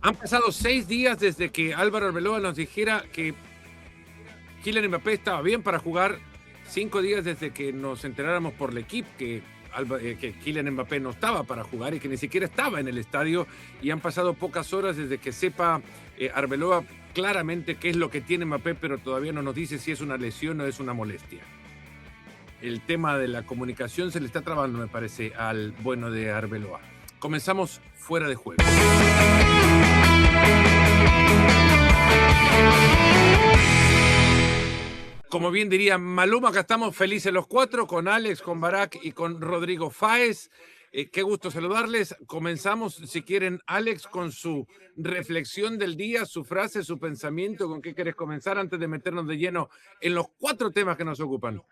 Han pasado 6 días desde que Álvaro Arbeloa nos dijera que Kylian Mbappé estaba bien para jugar. 5 días desde que nos enteráramos por L'Équipe que Kylian Mbappé no estaba para jugar y que ni siquiera estaba en el estadio. Y han pasado pocas horas desde que sepa Arbeloa claramente qué es lo que tiene Mbappé, pero todavía no nos dice si es una lesión o es una molestia. El tema de la comunicación se le está trabando, me parece, al bueno de Arbeloa. Comenzamos fuera de juego. Como bien diría Maluma, acá estamos felices los cuatro, con Alex, con Barak y con Rodrigo Fáez. Qué gusto saludarles. Comenzamos, si quieren, Alex, con su reflexión del día, su frase, su pensamiento. ¿Con qué querés comenzar antes de meternos de lleno en los 4 temas que nos ocupan?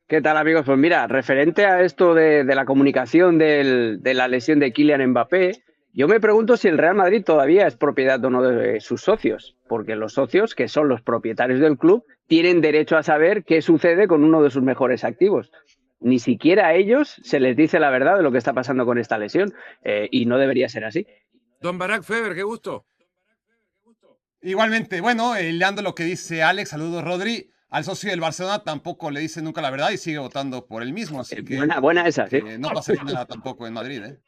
¿Qué tal, amigos? Pues mira, referente a esto de la comunicación de la lesión de Kylian Mbappé, yo me pregunto si el Real Madrid todavía es propiedad o no de sus socios, porque los socios, que son los propietarios del club, tienen derecho a saber qué sucede con uno de sus mejores activos. Ni siquiera a ellos se les dice la verdad de lo que está pasando con esta lesión, y no debería ser así. Don Barak Feber, qué gusto. Igualmente, bueno, leando lo que dice Alex, saludos Rodri, al socio del Barcelona tampoco le dice nunca la verdad y sigue votando por él mismo, así que Buena esa, sí. no pasaría nada tampoco en Madrid, ¿eh?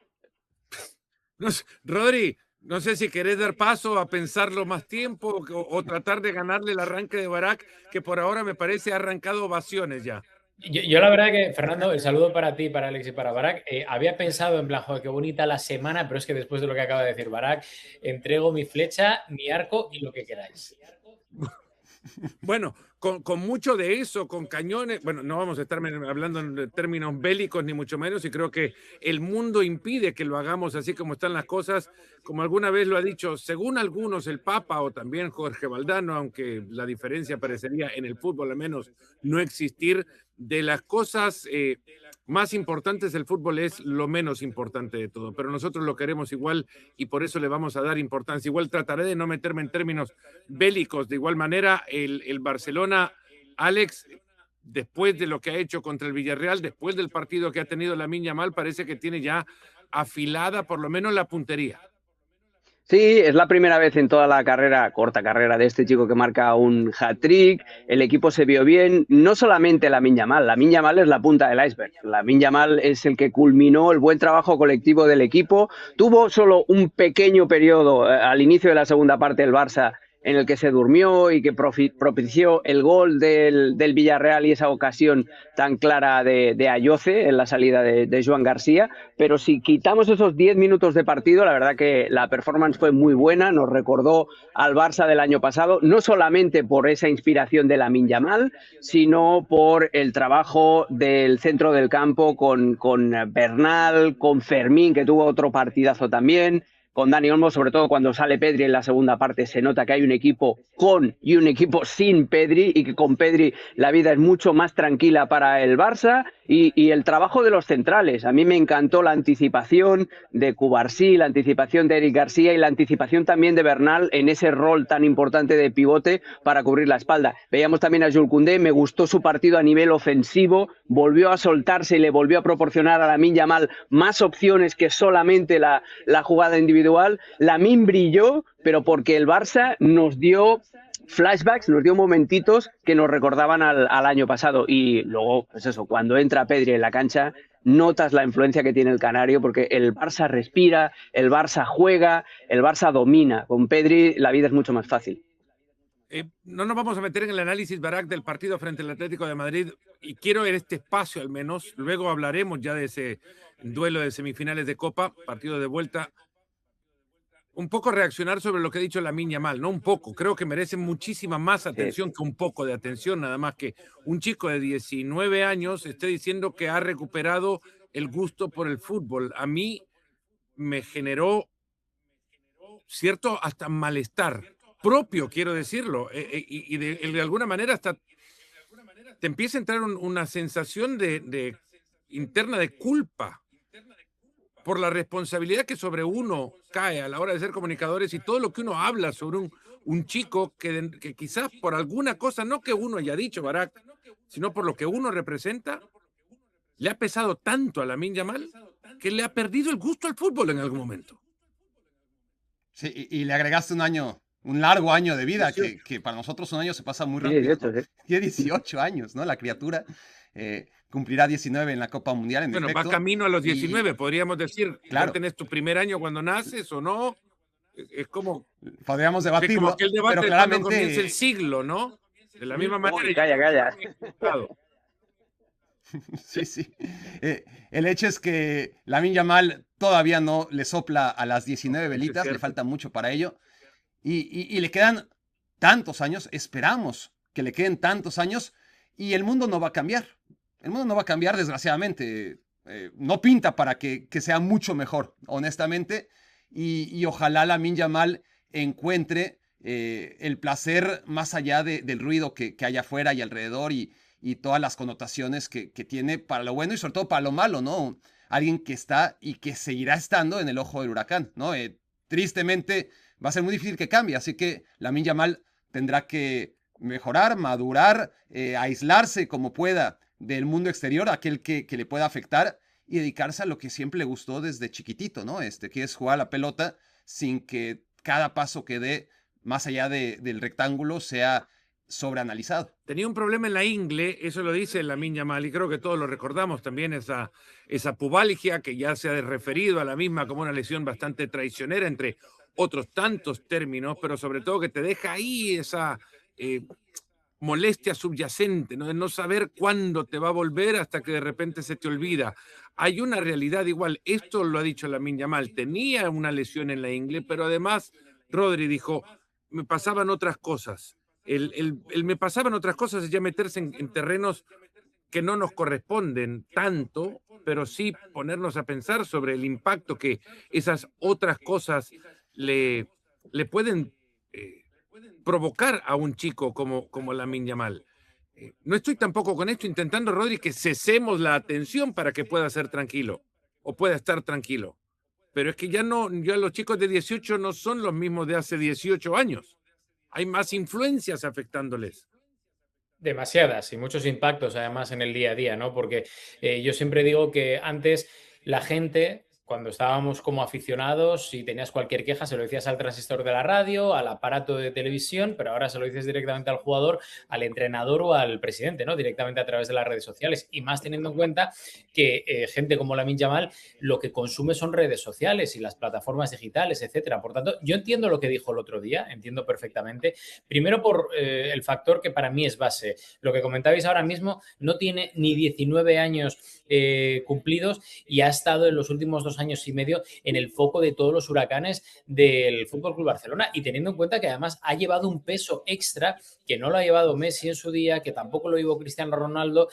No sé, Rodri, no sé si querés dar paso a pensarlo más tiempo o tratar de ganarle el arranque de Barak, que por ahora me parece ha arrancado ovaciones ya. Yo la verdad que, Fernando, el saludo para ti, para Alex y para Barak. Había pensado en plan, joder, qué bonita la semana, pero es que después de lo que acaba de decir Barak, entrego mi flecha, mi arco y lo que queráis. Bueno, con mucho de eso, con cañones, bueno, no vamos a estar hablando en términos bélicos ni mucho menos, y creo que el mundo impide que lo hagamos así como están las cosas, como alguna vez lo ha dicho, según algunos, el Papa o también Jorge Valdano, aunque la diferencia parecería en el fútbol al menos no existir, de las cosas más importantes del fútbol es lo menos importante de todo, pero nosotros lo queremos igual y por eso le vamos a dar importancia. Igual trataré de no meterme en términos bélicos. De igual manera, el Barcelona, Alex, después de lo que ha hecho contra el Villarreal, después del partido que ha tenido Lamine Yamal, parece que tiene ya afilada por lo menos la puntería. Sí, es la primera vez en toda la carrera, corta carrera de este chico que marca un hat-trick. El equipo se vio bien, no solamente Lamine Yamal es la punta del iceberg. Lamine Yamal es el que culminó el buen trabajo colectivo del equipo. Tuvo solo un pequeño periodo al inicio de la segunda parte del Barça en el que se durmió y que propició el gol del Villarreal y esa ocasión tan clara de Ayoce en la salida de Joan García. Pero si quitamos esos 10 minutos de partido, la verdad que la performance fue muy buena, nos recordó al Barça del año pasado, no solamente por esa inspiración de Lamine Yamal, sino por el trabajo del centro del campo con Bernal, con Fermín, que tuvo otro partidazo también, con Dani Olmo, sobre todo cuando sale Pedri en la segunda parte, se nota que hay un equipo con y un equipo sin Pedri y que con Pedri la vida es mucho más tranquila para el Barça y el trabajo de los centrales. A mí me encantó la anticipación de Cubarsí, la anticipación de Eric García y la anticipación también de Bernal en ese rol tan importante de pivote para cubrir la espalda. Veíamos también a Jules Koundé, me gustó su partido a nivel ofensivo, volvió a soltarse y le volvió a proporcionar a Lamine Yamal más opciones que solamente la jugada individual. Lamine brilló, pero porque el Barça nos dio flashbacks, nos dio momentitos que nos recordaban al año pasado. Y luego, pues eso, cuando entra Pedri en la cancha, notas la influencia que tiene el canario, porque el Barça respira, el Barça juega, el Barça domina. Con Pedri la vida es mucho más fácil. No nos vamos a meter en el análisis, Barak, del partido frente al Atlético de Madrid, y quiero en este espacio al menos, luego hablaremos ya de ese duelo de semifinales de Copa, partido de vuelta, un poco reaccionar sobre lo que ha dicho Lamine Yamal, no un poco, creo que merece muchísima más atención que un poco de atención, nada más que un chico de 19 años esté diciendo que ha recuperado el gusto por el fútbol. A mí me generó cierto hasta malestar propio, quiero decirlo, y de alguna manera hasta te empieza a entrar una sensación de interna de culpa por la responsabilidad que sobre uno cae a la hora de ser comunicadores y todo lo que uno habla sobre un chico que quizás por alguna cosa, no que uno haya dicho, Barak, sino por lo que uno representa, le ha pesado tanto a Lamine Yamal que le ha perdido el gusto al fútbol en algún momento. Sí, y le agregaste un largo año de vida, 18. que para nosotros un año se pasa muy Sí, rápido, 18, ¿no? sí. Tiene 18 años, ¿no? La criatura cumplirá 19 en la Copa Mundial, en Bueno, va efecto. camino a los Y 19, podríamos decir, ya claro, tenés tu primer año cuando naces o no. Es como, podríamos es como debatirlo, aquel pero debate de cuando comienza el claramente, siglo, ¿no? De la misma manera, Uy, yo calla, creo que calla. estamos equivocados. sí, sí. El hecho es que Lamine Yamal todavía no le sopla a las 19 Eso es velitas, le cierto. falta mucho para ello. Y le quedan tantos años, esperamos que le queden tantos años, y el mundo no va a cambiar. El mundo no va a cambiar, desgraciadamente. No pinta para que sea mucho mejor, honestamente. Y ojalá Lamine Yamal encuentre el placer más allá del ruido que hay afuera y alrededor y todas las connotaciones que tiene para lo bueno y sobre todo para lo malo, ¿no? Alguien que está y que seguirá estando en el ojo del huracán, ¿no? Tristemente va a ser muy difícil que cambie, así que Lamine Yamal tendrá que mejorar, madurar, aislarse como pueda del mundo exterior, aquel que le pueda afectar y dedicarse a lo que siempre le gustó desde chiquitito, ¿no? Que es jugar a la pelota sin que cada paso que dé más allá del rectángulo sea sobreanalizado. Tenía un problema en la ingle, eso lo dice Lamine Yamal, y creo que todos lo recordamos también, esa pubalgia que ya se ha referido a la misma como una lesión bastante traicionera, entre otros tantos términos, pero sobre todo que te deja ahí esa molestia subyacente, ¿no? De no saber cuándo te va a volver hasta que de repente se te olvida. Hay una realidad igual, esto lo ha dicho Lamine Yamal, tenía una lesión en la ingle, pero además Rodri dijo, me pasaban otras cosas. El me pasaban otras cosas es ya meterse en terrenos que no nos corresponden tanto, pero sí ponernos a pensar sobre el impacto que esas otras cosas le, le pueden provocar a un chico como Lamine Yamal. No estoy tampoco con esto intentando, Rodri, que cesemos la atención para que pueda ser tranquilo o pueda estar tranquilo. Pero es que ya no, ya los chicos de 18 no son los mismos de hace 18 años. Hay más influencias afectándoles. Demasiadas y muchos impactos además en el día a día, ¿no? Porque yo siempre digo que antes la gente, cuando estábamos como aficionados, si tenías cualquier queja, se lo decías al transistor de la radio, al aparato de televisión, pero ahora se lo dices directamente al jugador, al entrenador o al presidente, ¿no? Directamente a través de las redes sociales. Y más teniendo en cuenta que gente como Lamine Yamal lo que consume son redes sociales y las plataformas digitales, etcétera. Por tanto, yo entiendo lo que dijo el otro día, entiendo perfectamente. Primero por el factor que para mí es base. Lo que comentabais ahora mismo, no tiene ni 19 años cumplidos y ha estado en los últimos 2 años y medio en el foco de todos los huracanes del Fútbol Club Barcelona, y teniendo en cuenta que además ha llevado un peso extra que no lo ha llevado Messi en su día, que tampoco lo llevó Cristiano Ronaldo,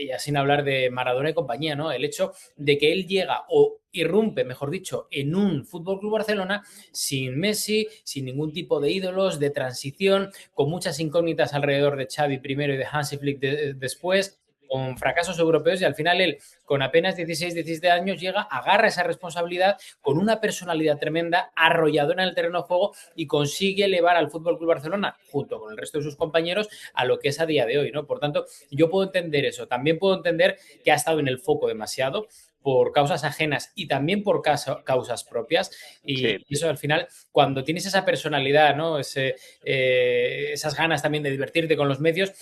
ya sin hablar de Maradona y compañía, ¿no? El hecho de que él llega o irrumpe, mejor dicho, en un Fútbol Club Barcelona sin Messi, sin ningún tipo de ídolos, de transición, con muchas incógnitas alrededor de Xavi primero y de Hansi Flick después, con fracasos europeos, y al final él, con apenas 16, 17 años, llega, agarra esa responsabilidad con una personalidad tremenda, arrolladora en el terreno de juego, y consigue elevar al Fútbol Club Barcelona, junto con el resto de sus compañeros, a lo que es a día de hoy, ¿no? Por tanto, yo puedo entender eso. También puedo entender que ha estado en el foco demasiado por causas ajenas y también por causas propias, y Sí. eso al final, cuando tienes esa personalidad, ¿no? Esas ganas también de divertirte con los medios,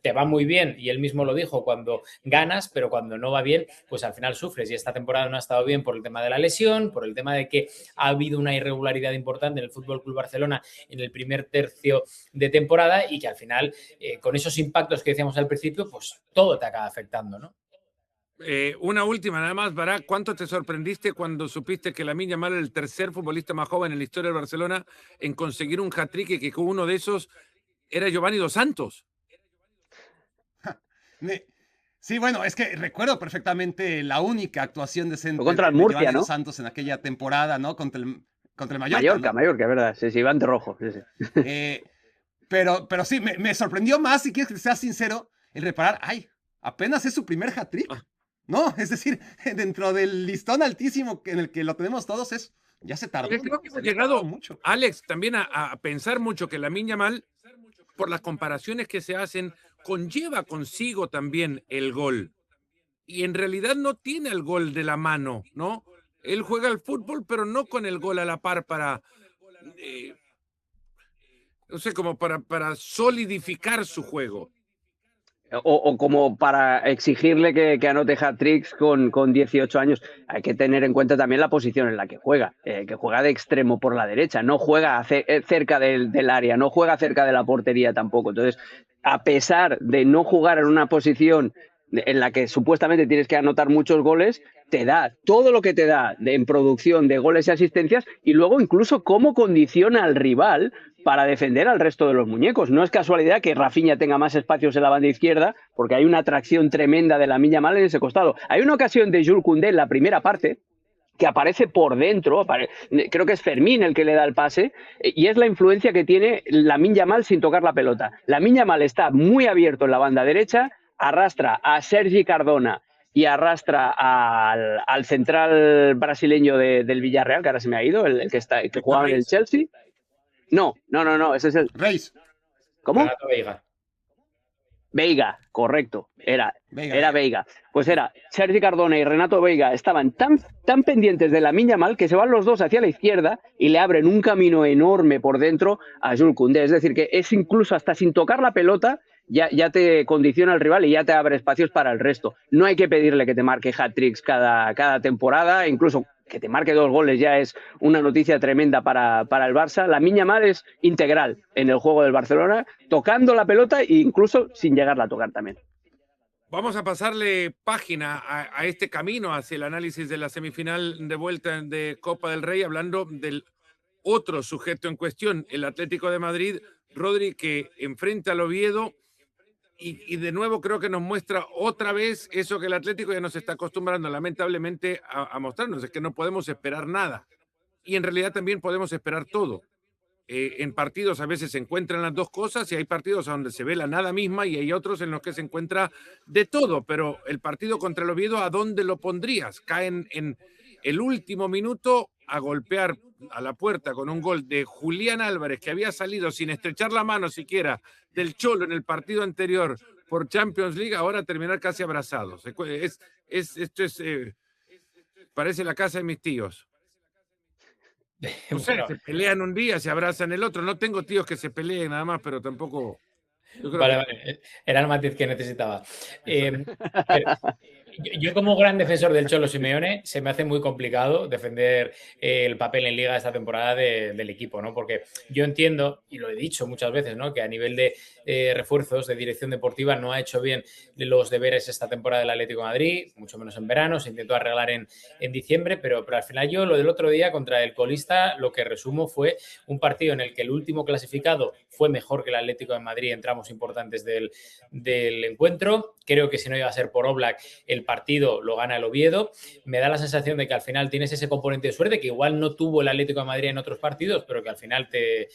te va muy bien, y él mismo lo dijo, cuando ganas, pero cuando no va bien, pues al final sufres, y esta temporada no ha estado bien por el tema de la lesión, por el tema de que ha habido una irregularidad importante en el Fútbol Club Barcelona en el primer tercio de temporada, y que al final, con esos impactos que decíamos al principio, pues todo te acaba afectando, ¿no? Una última, nada más, Barak. ¿Cuánto te sorprendiste cuando supiste que Lamine Yamal era el tercer futbolista más joven en la historia del Barcelona en conseguir un hat-trick y que uno de esos era Giovanni Dos Santos? Sí, bueno, es que recuerdo perfectamente la única actuación Fue decente contra el de Giovanni Murcia, Dos ¿no? Santos en aquella temporada, ¿no? Contra el Mallorca, Mallorca, ¿no? Mallorca, ¿verdad? Sí, sí, Iván de rojo. Sí, sí. Eh, pero sí, me sorprendió más, si quieres que sea sincero, el reparar, ay, apenas es su primer hat-trick, ¿no? Es decir, dentro del listón altísimo en el que lo tenemos todos, ya se tardó, Creo ¿no? que Se hemos había tardado llegado, mucho. Alex, también a pensar mucho que Lamine Yamal, por las comparaciones que se hacen, conlleva consigo también el gol. Y en realidad no tiene el gol de la mano, ¿no? Él juega al fútbol, pero no con el gol a la par no sé, como para solidificar su juego. O como para exigirle que anote hat-tricks con 18 años. Hay que tener en cuenta también la posición en la que juega de extremo por la derecha, no juega cerca del área, no juega cerca de la portería tampoco. Entonces, a pesar de no jugar en una posición en la que supuestamente tienes que anotar muchos goles, te da todo lo que te da en producción de goles y asistencias, y luego incluso cómo condiciona al rival para defender al resto de los muñecos. No es casualidad que Rafinha tenga más espacios en la banda izquierda, porque hay una atracción tremenda de Lamine Yamal en ese costado. Hay una ocasión de Jules Koundé en la primera parte que aparece por dentro, creo que es Fermín el que le da el pase, y es la influencia que tiene Lamine Yamal sin tocar la pelota. Lamine Yamal está muy abierto en la banda derecha, arrastra a Sergi Cardona y arrastra al central brasileño del Villarreal, que ahora se me ha ido, el que jugaba en el Chelsea. No, ese es el... Reis. ¿Cómo? Renato Veiga. Veiga, correcto, era Veiga. Veiga. Pues era Sergi Cardona y Renato Veiga estaban tan pendientes de Lamine Yamal que se van los dos hacia la izquierda y le abren un camino enorme por dentro a Jules Koundé. Es decir, que es incluso hasta sin tocar la pelota ya te condiciona el rival y ya te abre espacios para el resto. No hay que pedirle que te marque hat-tricks cada temporada, incluso que te marque 2 goles ya es una noticia tremenda para el Barça. Lamine Yamal es integral en el juego del Barcelona, tocando la pelota e incluso sin llegarla a tocar también. Vamos a pasarle página a este camino hacia el análisis de la semifinal de vuelta de Copa del Rey, hablando del otro sujeto en cuestión, el Atlético de Madrid, Rodri, que enfrenta al Oviedo. Y de nuevo creo que nos muestra otra vez eso que el Atlético ya nos está acostumbrando lamentablemente a mostrarnos, es que no podemos esperar nada. Y en realidad también podemos esperar todo. En partidos a veces se encuentran las dos cosas y hay partidos donde se ve la nada misma y hay otros en los que se encuentra de todo, pero el partido contra el Oviedo, ¿a dónde lo pondrías? Caen en el último minuto a golpear a la puerta con un gol de Julián Álvarez, que había salido sin estrechar la mano siquiera del Cholo en el partido anterior por Champions League, ahora terminar casi abrazados. Parece la casa de mis tíos. No sé, se pelean un día, se abrazan el otro. No tengo tíos que se peleen nada más, pero tampoco... Vale, era el matiz que necesitaba. Yo como gran defensor del Cholo Simeone se me hace muy complicado defender el papel en Liga esta temporada del equipo, ¿no? Porque yo entiendo, y lo he dicho muchas veces, ¿no? Que a nivel de refuerzos de dirección deportiva no ha hecho bien los deberes esta temporada del Atlético de Madrid, mucho menos en verano, se intentó arreglar en diciembre, pero al final yo lo del otro día contra el colista lo que resumo fue un partido en el que el último clasificado fue mejor que el Atlético de Madrid en tramos importantes del encuentro. Creo que si no iba a ser por Oblak, el partido lo gana el Oviedo. Me da la sensación de que al final tienes ese componente de suerte que igual no tuvo el Atlético de Madrid en otros partidos, pero que al final te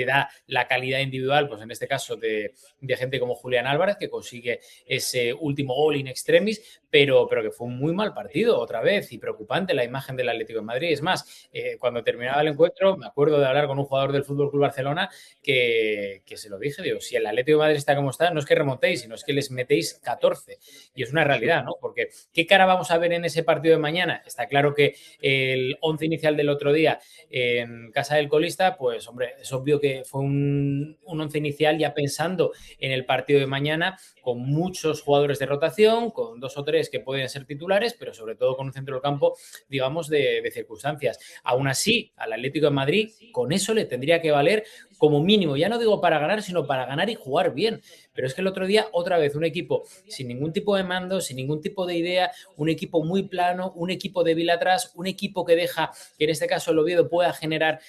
da la calidad individual, pues en este caso de gente como Julián Álvarez, que consigue ese último gol in extremis, pero que fue un muy mal partido otra vez y preocupante la imagen del Atlético de Madrid. Es más, cuando terminaba el encuentro, me acuerdo de hablar con un jugador del FC Barcelona que se lo dije, digo, si el Atlético de Madrid está como está, no es que remontéis, sino es que les metéis 14. Y es una realidad, ¿no? Porque ¿qué cara vamos a ver en ese partido de mañana? Está claro que el 11 inicial del otro día en casa del colista, pues hombre, es obvio que fue un 11 inicial ya pensando en el partido de mañana, con muchos jugadores de rotación, con 2 o 3 que pueden ser titulares, pero sobre todo con un centro del campo, digamos, de circunstancias. Aún así, al Atlético de Madrid, con eso le tendría que valer como mínimo, ya no digo para ganar, sino para ganar y jugar bien. Pero es que el otro día, otra vez, un equipo sin ningún tipo de mando, sin ningún tipo de idea, un equipo muy plano, un equipo débil atrás, un equipo que deja que en este caso el Oviedo pueda generar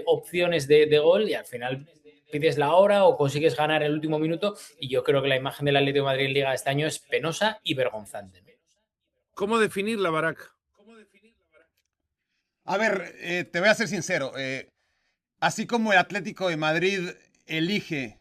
opciones de gol y al final pides la hora o consigues ganar el último minuto, y yo creo que la imagen del Atlético de Madrid en Liga este año es penosa y vergonzante. ¿Cómo definirla, Barak? A ver, te voy a ser sincero. Así como el Atlético de Madrid elige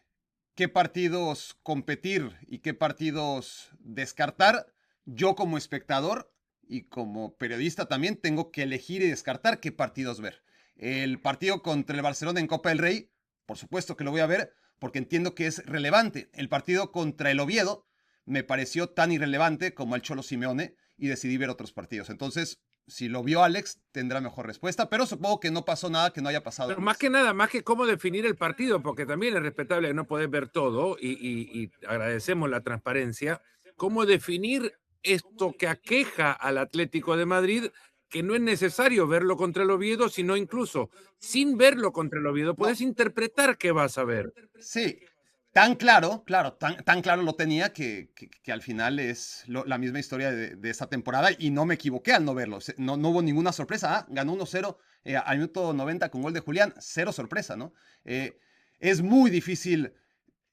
qué partidos competir y qué partidos descartar, yo como espectador y como periodista también tengo que elegir y descartar qué partidos ver. El partido contra el Barcelona en Copa del Rey, por supuesto que lo voy a ver porque entiendo que es relevante. El partido contra el Oviedo me pareció tan irrelevante como el Cholo Simeone y decidí ver otros partidos. Entonces, si lo vio Alex, tendrá mejor respuesta, pero supongo que no pasó nada que no haya pasado. Pero más que nada, más que cómo definir el partido, porque también es respetable que no podés ver todo y agradecemos la transparencia, cómo definir esto que aqueja al Atlético de Madrid, que no es necesario verlo contra el Oviedo, sino incluso sin verlo contra el Oviedo, puedes interpretar qué vas a ver. Sí, tan claro, tan claro lo tenía que al final es la misma historia de esta temporada y no me equivoqué al no verlo. No hubo ninguna sorpresa. Ganó 1-0 al minuto 90 con gol de Julián. Cero sorpresa, ¿no? Es muy difícil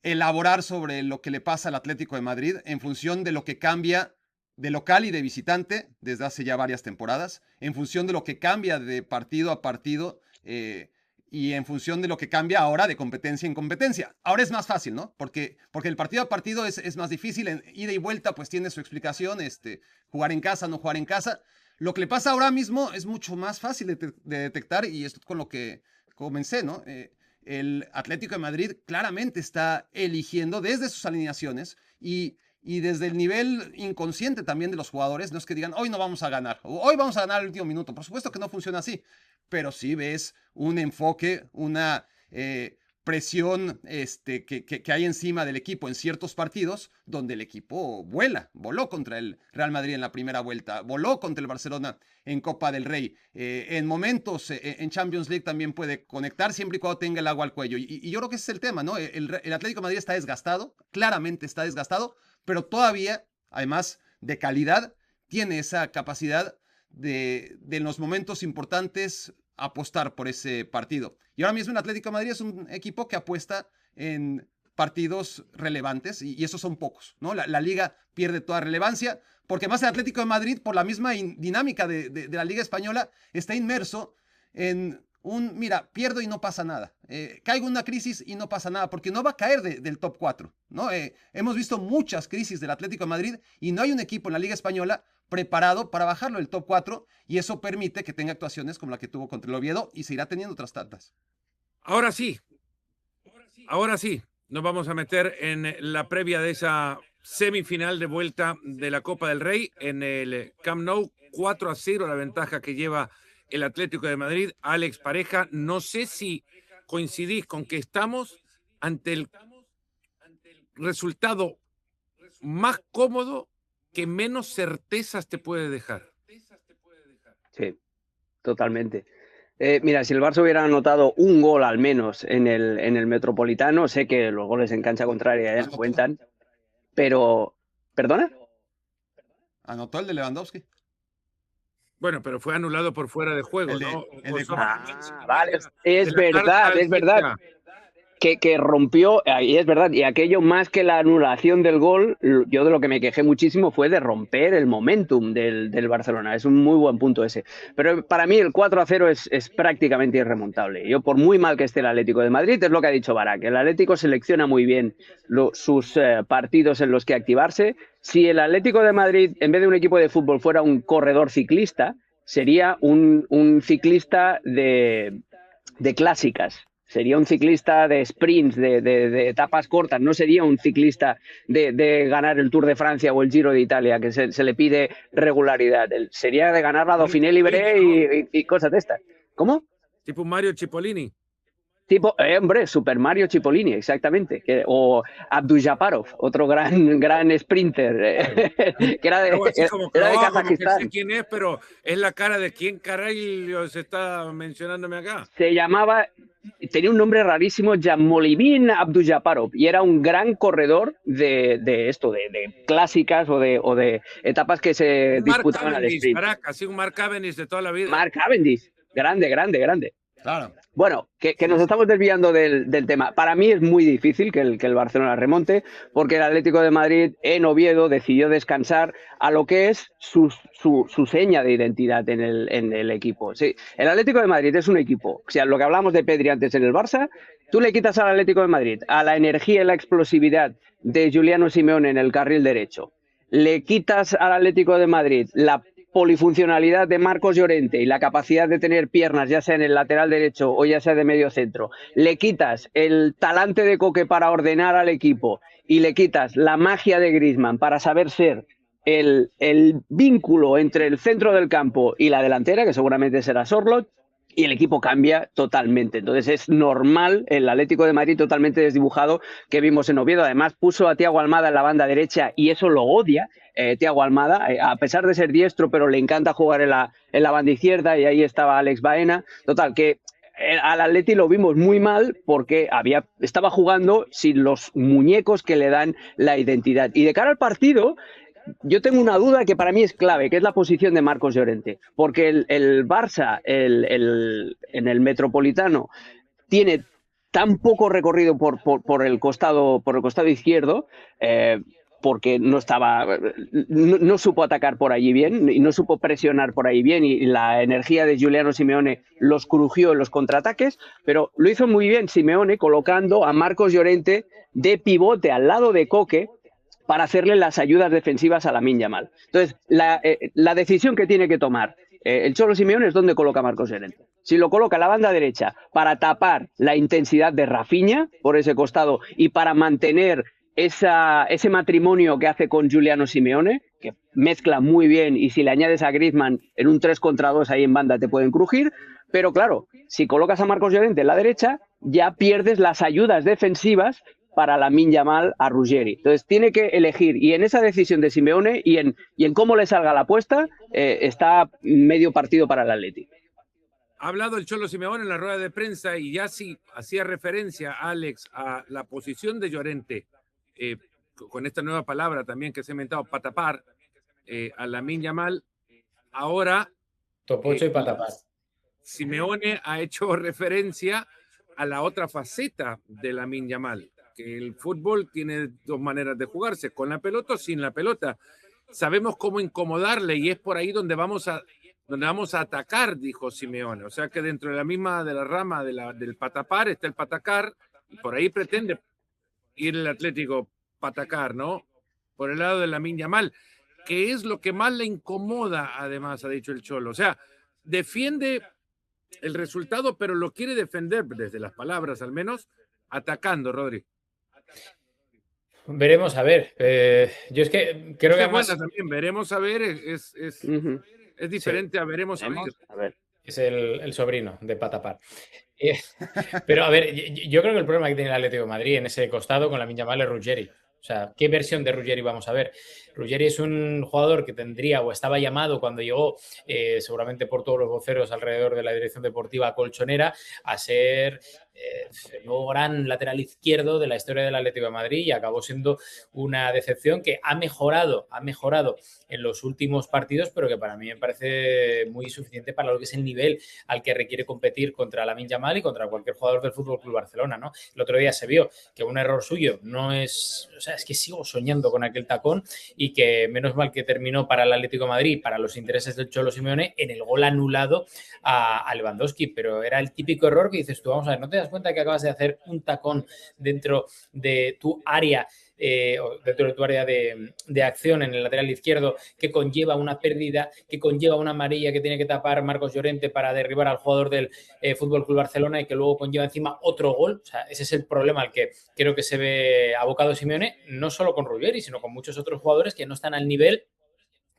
elaborar sobre lo que le pasa al Atlético de Madrid en función de lo que cambia de local y de visitante desde hace ya varias temporadas, en función de lo que cambia de partido a partido y en función de lo que cambia ahora de competencia en competencia. Ahora es más fácil, ¿no? Porque el partido a partido es más difícil, en ida y vuelta pues tiene su explicación, jugar en casa, no jugar en casa. Lo que le pasa ahora mismo es mucho más fácil de detectar y es con lo que comencé, ¿no? El Atlético de Madrid claramente está eligiendo desde sus alineaciones y desde el nivel inconsciente también de los jugadores, no es que digan, hoy no vamos a ganar, o hoy vamos a ganar al último minuto. Por supuesto que no funciona así, pero sí ves un enfoque, una presión que hay encima del equipo en ciertos partidos donde el equipo voló contra el Real Madrid en la primera vuelta, voló contra el Barcelona en Copa del Rey, en momentos en Champions League también puede conectar siempre y cuando tenga el agua al cuello, y yo creo que ese es el tema, ¿no? El Atlético de Madrid está desgastado, claramente está desgastado, pero todavía, además de calidad, tiene esa capacidad de en los momentos importantes apostar por ese partido. Y ahora mismo el Atlético de Madrid es un equipo que apuesta en partidos relevantes y esos son pocos, ¿no? La liga pierde toda relevancia porque más el Atlético de Madrid, por la misma dinámica de la liga española, está inmerso en mira, pierdo y no pasa nada. Caigo en una crisis y no pasa nada, porque no va a caer del top 4, ¿no? Hemos visto muchas crisis del Atlético de Madrid y no hay un equipo en la Liga Española preparado para bajarlo del top 4 y eso permite que tenga actuaciones como la que tuvo contra el Oviedo y seguirá teniendo otras tantas. Ahora sí, nos vamos a meter en la previa de esa semifinal de vuelta de la Copa del Rey en el Camp Nou, 4-0 la ventaja que lleva el Atlético de Madrid. Alex Pareja, no sé si coincidís con que estamos ante el resultado más cómodo que menos certezas te puede dejar. Sí, totalmente. Mira, si el Barça hubiera anotado un gol al menos en el Metropolitano, sé que los goles en cancha contraria ya no cuentan, pero... ¿Perdona? Anotó el de Lewandowski. Bueno, pero fue anulado por fuera de juego, ¿no? Vale, es verdad. Que rompió, y es verdad, y aquello más que la anulación del gol, yo de lo que me quejé muchísimo fue de romper el momentum del Barcelona. Es un muy buen punto ese. Pero para mí el 4-0 es prácticamente irremontable. Yo, por muy mal que esté el Atlético de Madrid, es lo que ha dicho Barak. El Atlético selecciona muy bien sus partidos en los que activarse. Si el Atlético de Madrid, en vez de un equipo de fútbol, fuera un corredor ciclista, sería un ciclista de clásicas. Sería un ciclista de sprints, de etapas cortas, no sería un ciclista de ganar el Tour de Francia o el Giro de Italia, que se le pide regularidad. Sería de ganar la Dauphiné Libéré y cosas de estas. ¿Cómo? Tipo Mario Cipollini. Tipo, hombre, Super Mario Cipollini, exactamente. O Abdul-Jabbarov, otro gran sprinter, que era de Kazajistán. No sé quién es, pero es la cara de quién caray se está mencionándome acá. Se llamaba, tenía un nombre rarísimo, Jamolimin Abdul-Jabbarov, y era un gran corredor de clásicas o de etapas que se disputaban al sprint. Así un Mark Cavendish de toda la vida. Mark Cavendish, grande. Claro. Bueno, que nos estamos desviando del tema. Para mí es muy difícil que el Barcelona remonte, porque el Atlético de Madrid en Oviedo decidió descansar a lo que es su seña de identidad en el equipo. Sí, el Atlético de Madrid es un equipo, o sea, lo que hablamos de Pedri antes en el Barça, tú le quitas al Atlético de Madrid a la energía y la explosividad de Giuliano Simeone en el carril derecho, le quitas al Atlético de Madrid la polifuncionalidad de Marcos Llorente y la capacidad de tener piernas, ya sea en el lateral derecho o ya sea de medio centro, le quitas el talante de Coque para ordenar al equipo y le quitas la magia de Griezmann para saber ser el vínculo entre el centro del campo y la delantera, que seguramente será Sorloth, y el equipo cambia totalmente. Entonces es normal el Atlético de Madrid totalmente desdibujado que vimos en Oviedo. Además puso a Thiago Almada en la banda derecha y eso lo odia. Thiago Almada, a pesar de ser diestro, pero le encanta jugar en la banda izquierda, y ahí estaba Alex Baena. Total, que al Atleti lo vimos muy mal porque estaba jugando sin los muñecos que le dan la identidad. Y de cara al partido, yo tengo una duda que para mí es clave, que es la posición de Marcos Llorente, porque el Barça en el Metropolitano tiene tan poco recorrido por el costado izquierdo, porque no supo atacar por allí bien y no supo presionar por ahí bien, y la energía de Giuliano Simeone los crujió en los contraataques, pero lo hizo muy bien Simeone colocando a Marcos Llorente de pivote al lado de Coque para hacerle las ayudas defensivas a Lamine Yamal. Entonces, la decisión que tiene que tomar el Cholo Simeone es dónde coloca a Marcos Llorente. Si lo coloca a la banda derecha para tapar la intensidad de Rafinha por ese costado y para mantener ese matrimonio que hace con Giuliano Simeone, que mezcla muy bien, y si le añades a Griezmann en un 3 contra 2 ahí en banda te pueden crujir, pero claro, si colocas a Marcos Llorente en la derecha, ya pierdes las ayudas defensivas para Lamine Yamal a Ruggeri. Entonces tiene que elegir, y en esa decisión de Simeone y en cómo le salga la apuesta, está medio partido para el Atleti. Ha hablado el Cholo Simeone en la rueda de prensa y ya sí hacía referencia, Alex, a la posición de Llorente, con esta nueva palabra también que se ha inventado, para tapar a Lamine Yamal. Ahora, Topocho y patapar. Simeone ha hecho referencia a la otra faceta de Lamine Yamal, que el fútbol tiene dos maneras de jugarse, con la pelota o sin la pelota. Sabemos cómo incomodarle y es por ahí donde vamos a atacar, dijo Simeone. O sea que dentro de la rama del patapar está el patacar, y por ahí pretende ir el Atlético patacar, ¿no? Por el lado de Lamine Yamal, que es lo que más le incomoda, además, ha dicho el Cholo. O sea, defiende el resultado, pero lo quiere defender, desde las palabras al menos, atacando, Rodri. Veremos a ver. Yo es que creo que además... también, veremos a ver, es diferente a veremos a ver. Es el sobrino de Patapar. Pero a ver, yo creo que el problema que tiene el Atlético de Madrid en ese costado con Lamine Yamal es Ruggeri. O sea, ¿qué versión de Ruggeri vamos a ver? Ruggeri es un jugador que tendría o estaba llamado cuando llegó, seguramente por todos los voceros alrededor de la dirección deportiva colchonera, a ser el nuevo gran lateral izquierdo de la historia del Atlético de Madrid, y acabó siendo una decepción que ha mejorado en los últimos partidos, pero que para mí me parece muy insuficiente para lo que es el nivel al que requiere competir contra Lamine Yamal y contra cualquier jugador del FC Barcelona, ¿no? El otro día se vio que un error suyo no es... O sea, es que sigo soñando con aquel tacón, y que menos mal que terminó para el Atlético de Madrid, para los intereses del Cholo Simeone, en el gol anulado a Lewandowski, pero era el típico error que dices tú, vamos a ver, ¿no te das cuenta que acabas de hacer un tacón dentro de tu área, dentro de tu área de acción en el lateral izquierdo, que conlleva una pérdida, que conlleva una amarilla que tiene que tapar Marcos Llorente para derribar al jugador del FC Barcelona, y que luego conlleva encima otro gol? O sea, ese es el problema al que creo que se ve abocado Simeone, no solo con Ruggeri, sino con muchos otros jugadores que no están al nivel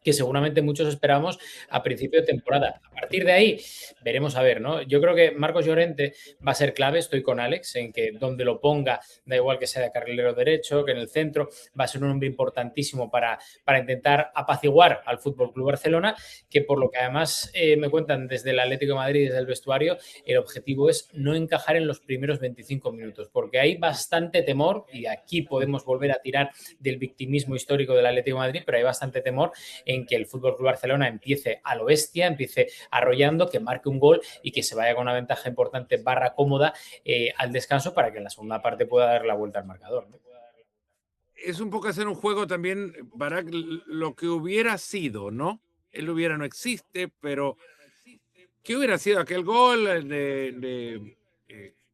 que seguramente muchos esperamos a principio de temporada. A partir de ahí, veremos a ver, ¿no? Yo creo que Marcos Llorente va a ser clave, estoy con Alex, en que donde lo ponga, da igual que sea de carrilero derecho, que en el centro, va a ser un hombre importantísimo para intentar apaciguar al FC Barcelona, que por lo que además me cuentan desde el Atlético de Madrid, desde el vestuario, el objetivo es no encajar en los primeros 25 minutos, porque hay bastante temor, y aquí podemos volver a tirar del victimismo histórico del Atlético de Madrid, pero hay bastante temor en que el FC Barcelona empiece a lo bestia, empiece arrollando, que marque un gol y que se vaya con una ventaja importante / cómoda al descanso, para que en la segunda parte pueda dar la vuelta al marcador, ¿no? Es un poco hacer un juego también, Barak, lo que hubiera sido, ¿no? El hubiera no existe, pero ¿qué hubiera sido aquel gol de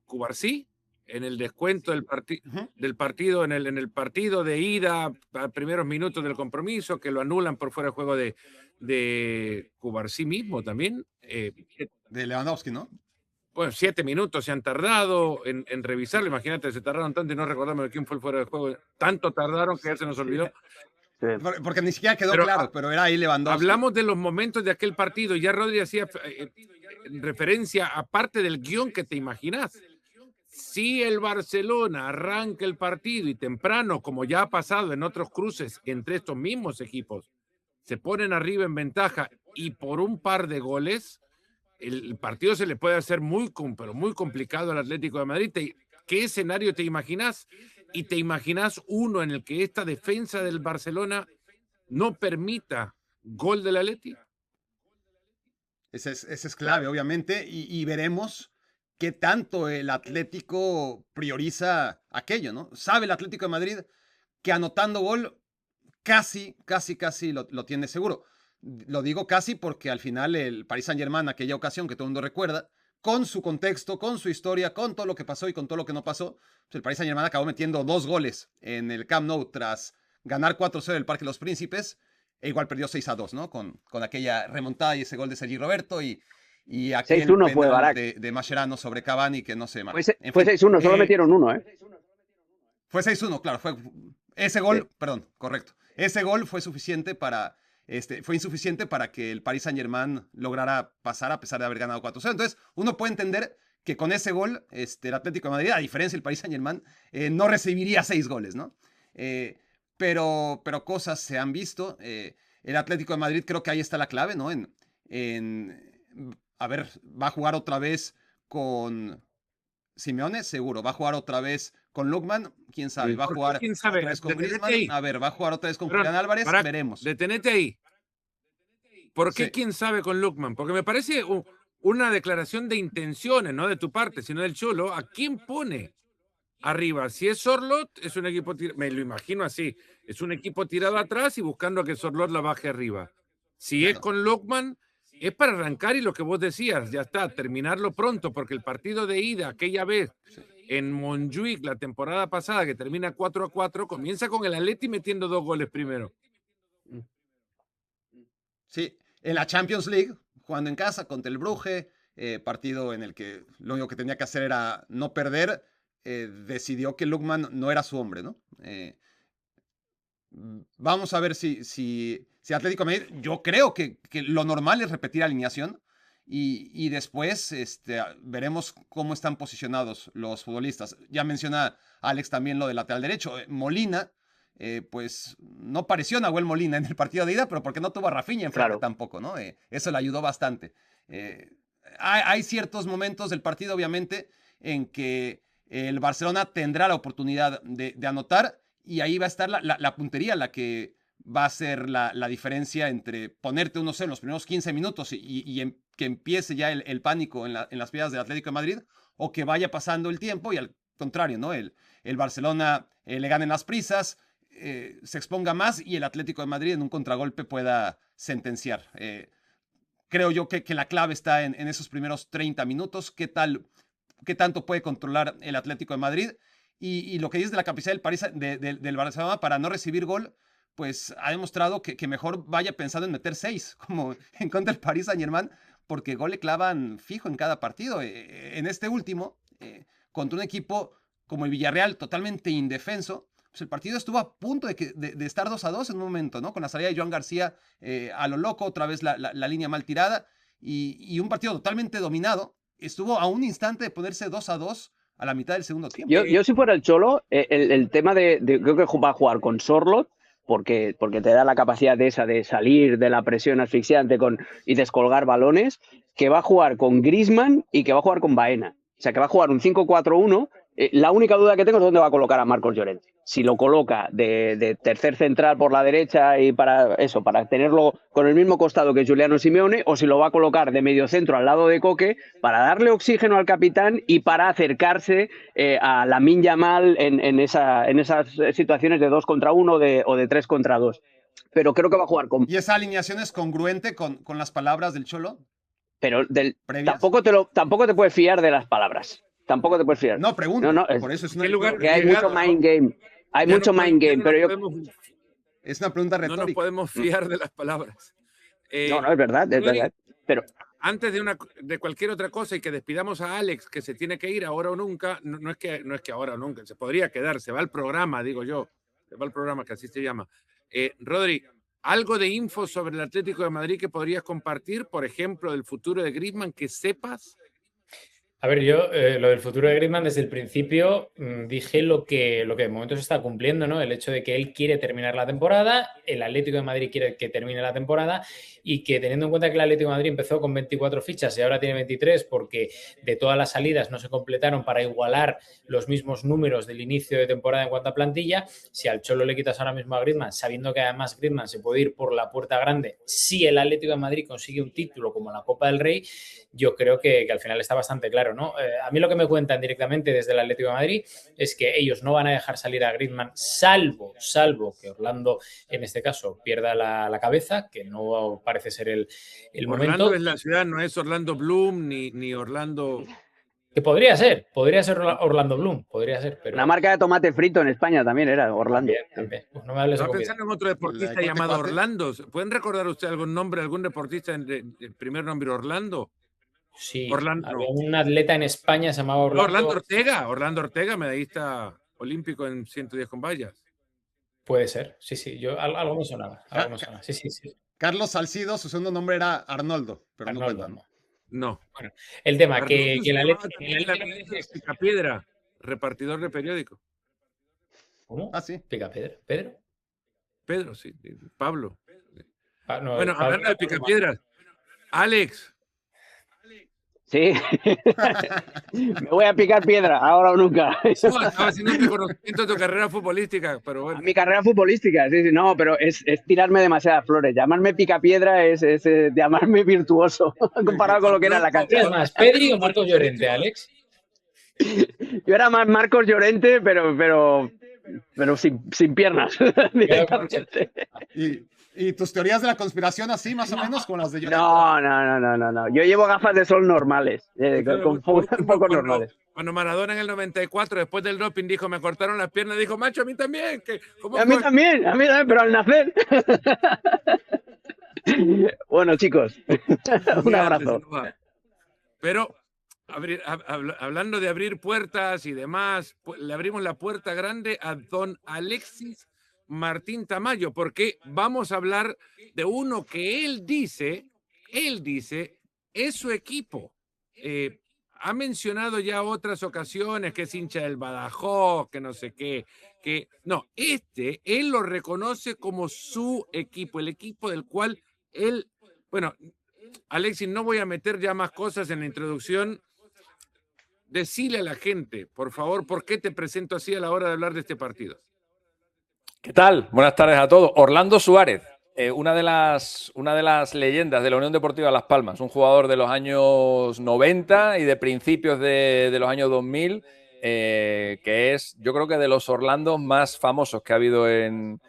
Cubarsí en el descuento del partido, en el partido de ida, a primeros minutos del compromiso, que lo anulan por fuera de juego de Cubarsí mismo también? De Lewandowski, ¿no? Bueno, 7 minutos se han tardado en revisarlo. Imagínate, se tardaron tanto y no recordamos de quién fue el fuera de juego. Tanto tardaron que ya se nos olvidó. Sí. Porque ni siquiera quedó Pero, claro, pero era ahí Lewandowski. Hablamos de los momentos de aquel partido y ya Rodri hacía referencia aparte del guión que te imaginas. Si el Barcelona arranca el partido y temprano, como ya ha pasado en otros cruces entre estos mismos equipos, se ponen arriba en ventaja y por un par de goles, el partido se le puede hacer pero muy complicado al Atlético de Madrid. ¿Qué escenario te imaginas? Y te imaginas uno en el que esta defensa del Barcelona no permita gol del Atleti. Ese es clave, obviamente, y veremos qué tanto el Atlético prioriza aquello, ¿no? Sabe el Atlético de Madrid que anotando gol casi lo tiene seguro. Lo digo casi porque al final el Paris Saint-Germain, aquella ocasión que todo el mundo recuerda, con su contexto, con su historia, con todo lo que pasó y con todo lo que no pasó, pues el Paris Saint-Germain acabó metiendo 2 goles en el Camp Nou tras ganar 4-0 el Parque de los Príncipes, e igual perdió 6-2, ¿no? Con aquella remontada y ese gol de Sergi Roberto y aquel 6-1 fue penal Barak. de Mascherano sobre Cavani que no se marcó. Fue 6-1, solo metieron uno, ¿eh? Fue 6-1, claro. Ese gol, perdón, correcto. Ese gol fue suficiente fue insuficiente para que el Paris Saint-Germain lograra pasar a pesar de haber ganado 4-0. Entonces, uno puede entender que con ese gol, el Atlético de Madrid, a diferencia del Paris Saint-Germain, no recibiría 6 goles, ¿no? Pero cosas se han visto. El Atlético de Madrid, creo que ahí está la clave, ¿no? A ver, va a jugar otra vez con Simeone, seguro. Va a jugar otra vez con Lookman, quién sabe. Va a jugar ¿Quién sabe? otra vez con Detenete Griezmann. ahí. A ver, va a jugar otra vez con Perdón, Julián Álvarez. Barak, Veremos. Detenete ahí. ¿Por qué Sí. quién sabe con Lookman? Porque me parece una declaración de intenciones, no de tu parte, sino del Cholo. ¿A quién pone arriba? Si es Sorlot, es un equipo, me lo imagino así, es un equipo tirado atrás y buscando a que Sorlot la baje arriba. Si es con Lookman, es para arrancar y lo que vos decías, ya está, terminarlo pronto, porque el partido de ida, aquella vez en Montjuic la temporada pasada, que termina 4-4, comienza con el Atleti metiendo 2 goles primero. Sí, en la Champions League, jugando en casa contra el Brugge, partido en el que lo único que tenía que hacer era no perder, decidió que Lookman no era su hombre, ¿no? Vamos a ver si Atlético de Madrid, yo creo que lo normal es repetir alineación y después veremos cómo están posicionados los futbolistas. Ya menciona Alex también lo del lateral derecho. Molina, pues no pareció Nahuel Molina en el partido de ida, pero porque no tuvo a Rafinha enfrente tampoco, ¿no? Eso le ayudó bastante. Hay ciertos momentos del partido, obviamente, en que el Barcelona tendrá la oportunidad de anotar y ahí va a estar la puntería, la que va a ser la diferencia entre ponerte 1-0 en los primeros 15 minutos y que empiece ya el pánico en las piedras del Atlético de Madrid, o que vaya pasando el tiempo y al contrario, ¿no? El Barcelona le gane las prisas, se exponga más y el Atlético de Madrid en un contragolpe pueda sentenciar. Creo yo que la clave está en esos primeros 30 minutos, qué tanto puede controlar el Atlético de Madrid. Y lo que dice de la capacidad del Barcelona para no recibir gol, pues ha demostrado que mejor vaya pensando en meter 6, como en contra del Paris Saint-Germain, porque gol le clavan fijo en cada partido. En este último, contra un equipo como el Villarreal, totalmente indefenso, pues el partido estuvo a punto de estar 2-2 en un momento, ¿no? Con la salida de Joan García a lo loco, otra vez la línea mal tirada, y un partido totalmente dominado. Estuvo a un instante de ponerse 2-2 a la mitad del segundo tiempo. Yo si fuera el Cholo, el tema creo que va a jugar con Sorloth, porque te da la capacidad de salir de la presión asfixiante y descolgar balones, que va a jugar con Griezmann y que va a jugar con Baena. O sea, que va a jugar un 5-4-1. La única duda que tengo es dónde va a colocar a Marcos Llorente. Si lo coloca de tercer central por la derecha y para tenerlo con el mismo costado que Giuliano Simeone, o si lo va a colocar de medio centro al lado de Coque para darle oxígeno al capitán y para acercarse a Lamine Yamal en esas situaciones de 2 contra 1 o de 3 contra 2. Pero creo que va a jugar con... ¿Y esa alineación es congruente con las palabras del Cholo? Pero tampoco te puedes fiar de las palabras. Tampoco te puedes fiar. No, pregunto. No, por eso es una, porque hay mucho mind game. Hay mucho mind game, pero es una pregunta retórica. No nos podemos fiar de las palabras. No, es verdad, es verdad. Pero antes de cualquier otra cosa y que despidamos a Alex, que se tiene que ir ahora o nunca, no es que ahora o nunca, se podría quedar, se va al programa, digo yo, se va al programa, que así se llama. Rodri, ¿algo de info sobre el Atlético de Madrid que podrías compartir? Por ejemplo, del futuro de Griezmann, que sepas. A ver, yo lo del futuro de Griezmann desde el principio dije lo que de momento se está cumpliendo, ¿no? El hecho de que él quiere terminar la temporada, el Atlético de Madrid quiere que termine la temporada y que teniendo en cuenta que el Atlético de Madrid empezó con 24 fichas y ahora tiene 23 porque de todas las salidas no se completaron para igualar los mismos números del inicio de temporada en cuanto a plantilla, si al Cholo le quitas ahora mismo a Griezmann, sabiendo que además Griezmann se puede ir por la puerta grande, si el Atlético de Madrid consigue un título como la Copa del Rey, yo creo que al final está bastante claro, ¿no? A mí lo que me cuentan directamente desde el Atlético de Madrid es que ellos no van a dejar salir a Griezmann salvo que Orlando, en este caso, pierda la cabeza, que no parece ser el momento. Orlando es la ciudad, no es Orlando Bloom ni Orlando... Que podría ser Orlando Bloom, podría ser, pero... Una marca de tomate frito en España también era Orlando. También. Pues no me hables de Estaba comida. pensando en otro deportista llamado Orlando. ¿Pueden recordar usted algún nombre, algún deportista el primer nombre Orlando? Sí, Orlando. había un atleta en España, se llamaba Orlando. Orlando Ortega, medallista olímpico en 110 con vallas. Puede ser, sí, algo me sonaba, sí. Carlos Salcido, su segundo nombre era Arnoldo, pero Arnoldo, no cuenta. No. Bueno, el tema, Arnoldo que se la llamaba letra... también Picapiedra, repartidor de periódico. ¿Cómo? Ah, sí. ¿Picapiedra? ¿Pedro? Pedro, sí. Pablo. No, Bueno, hablando de Picapiedras, Alex. Sí. Me voy a picar piedra, ahora o nunca. No, estaba haciendo un reconocimiento de tu carrera futbolística, pero bueno. Mi carrera futbolística, sí, no, pero es tirarme demasiadas flores. Llamarme picapiedra es llamarme virtuoso, comparado con lo que era la cancha. ¿Es más, Pedri o Marcos Llorente, Alex? Yo era más Marcos Llorente, pero sin piernas. Directamente. ¿Y tus teorías de la conspiración así, más o menos, como las de Llorente? No. Yo llevo gafas de sol normales, un poco normales. Cuando Maradona en el 94, después del doping, dijo, me cortaron las piernas, dijo, macho, a mí también. A mí también, pero al nacer. Bueno, chicos, un abrazo. Pero, hablando de abrir puertas y demás, le abrimos la puerta grande a don Alexis Martín Tamayo, porque vamos a hablar de uno que él dice, es su equipo. Ha mencionado ya otras ocasiones que es hincha del Badajoz, que no sé qué, no, él lo reconoce como su equipo, el equipo del cual él, bueno, Alexis, no voy a meter ya más cosas en la introducción. Decile a la gente, por favor, ¿por qué te presento así a la hora de hablar de este partido? ¿Qué tal? Buenas tardes a todos. Orlando Suárez, una de las leyendas de la Unión Deportiva Las Palmas, un jugador de los años 90 y de principios de los años 2000, que es, yo creo que de los Orlandos más famosos que ha habido en